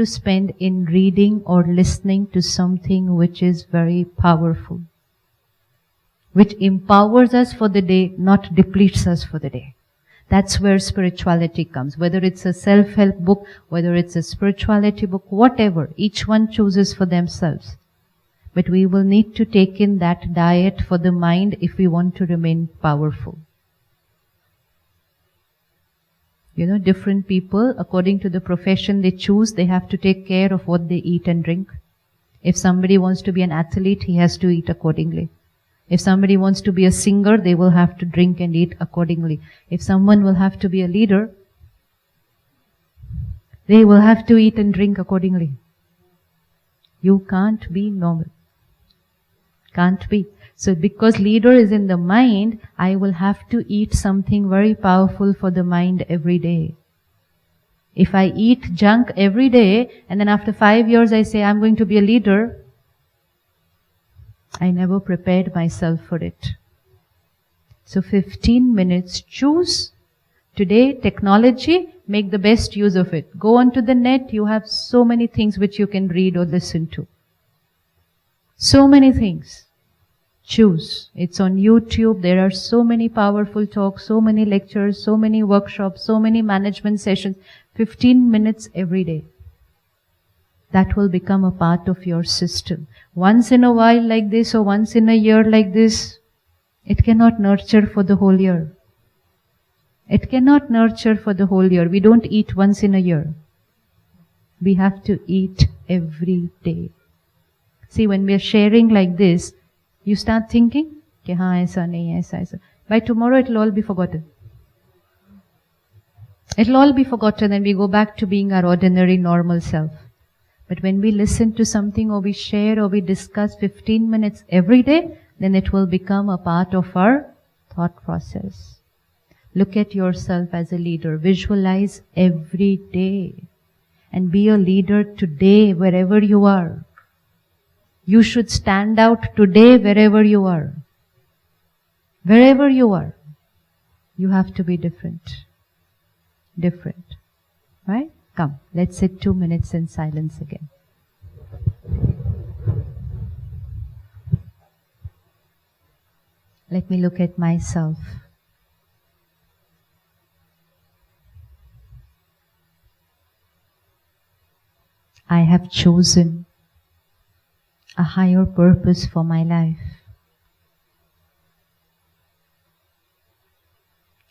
spend in reading or listening to something which is very powerful, which empowers us for the day, not depletes us for the day. That's where spirituality comes. Whether it's a self-help book, whether it's a spirituality book, whatever, each one chooses for themselves. But we will need to take in that diet for the mind if we want to remain powerful. You know, different people, according to the profession they choose, they have to take care of what they eat and drink. If somebody wants to be an athlete, he has to eat accordingly. If somebody wants to be a singer, they will have to drink and eat accordingly. If someone will have to be a leader, they will have to eat and drink accordingly. You can't be normal. Can't be. So because leader is in the mind, I will have to eat something very powerful for the mind every day. If I eat junk every day and then after 5 years I say I'm going to be a leader, I never prepared myself for it. So 15 minutes, choose. Today, technology, make the best use of it. Go onto the net, you have so many things which you can read or listen to. So many things. Choose. It's on YouTube. There are so many powerful talks, so many lectures, so many workshops, so many management sessions. 15 minutes every day. That will become a part of your system. Once in a while like this or once in a year like this, it cannot nurture for the whole year. It cannot nurture for the whole year. We don't eat once in a year. We have to eat every day. See, when we are sharing like this, you start thinking, कि हाँ ऐसा नहीं ऐसा ऐसा. By tomorrow it will all be forgotten. It will all be forgotten and we go back to being our ordinary normal self. But when we listen to something or we share or we discuss 15 minutes every day, then it will become a part of our thought process. Look at yourself as a leader. Visualize every day. And be a leader today wherever you are. You should stand out today wherever you are. Wherever you are. You have to be different. Different. Right? Come, let's sit 2 minutes in silence again. Let me look at myself. I have chosen a higher purpose for my life.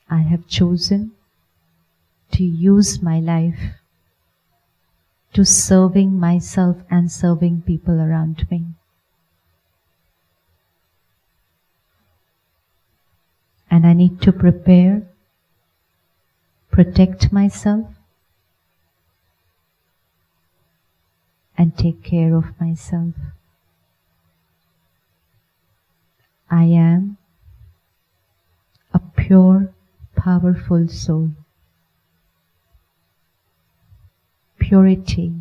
I have chosen to use my life to serving myself and serving people around me. And I need to prepare, protect myself, and take care of myself. I am a pure, powerful soul. Purity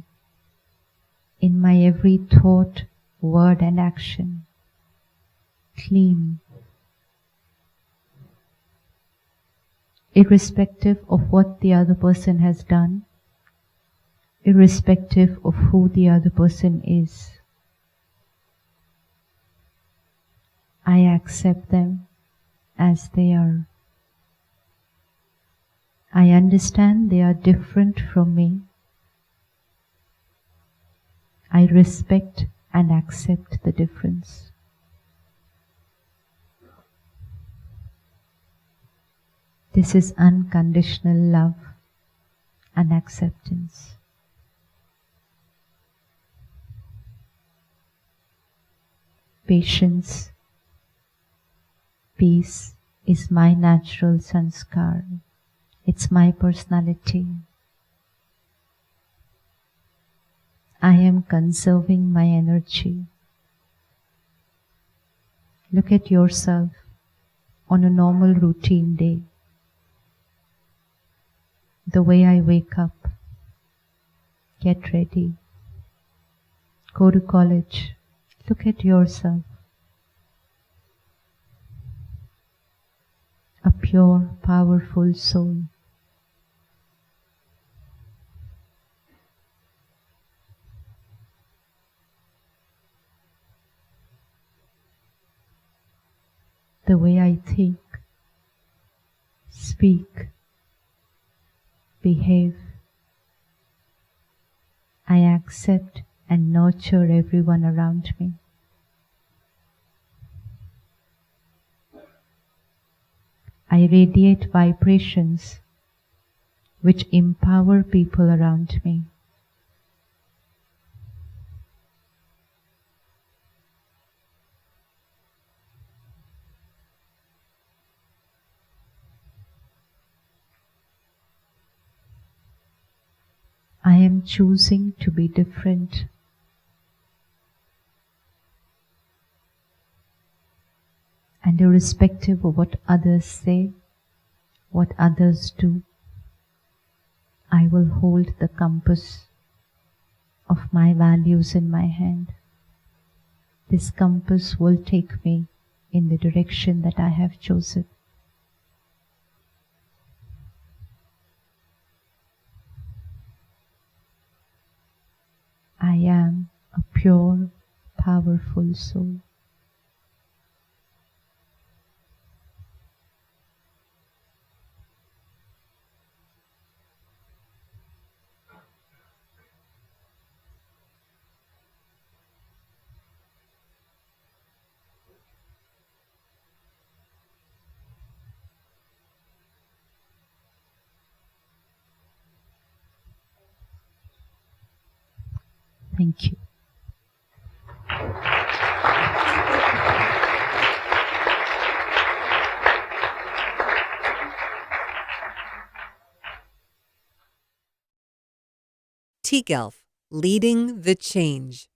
in my every thought, word and action. Clean. Irrespective of what the other person has done, irrespective of who the other person is. I accept them as they are. I understand they are different from me. I respect and accept the difference. This is unconditional love and acceptance. Patience, peace is my natural sanskar. It's my personality. I am conserving my energy. Look at yourself on a normal routine day. The way I wake up, get ready, go to college. Look at yourself. A pure, powerful soul. The way I think, speak, behave, I accept and nurture everyone around me. I radiate vibrations which empower people around me. I am choosing to be different. And irrespective of what others say, what others do, I will hold the compass of my values in my hand. This compass will take me in the direction that I have chosen. I am a pure, powerful soul. Thank you. Teak Elf, leading the change.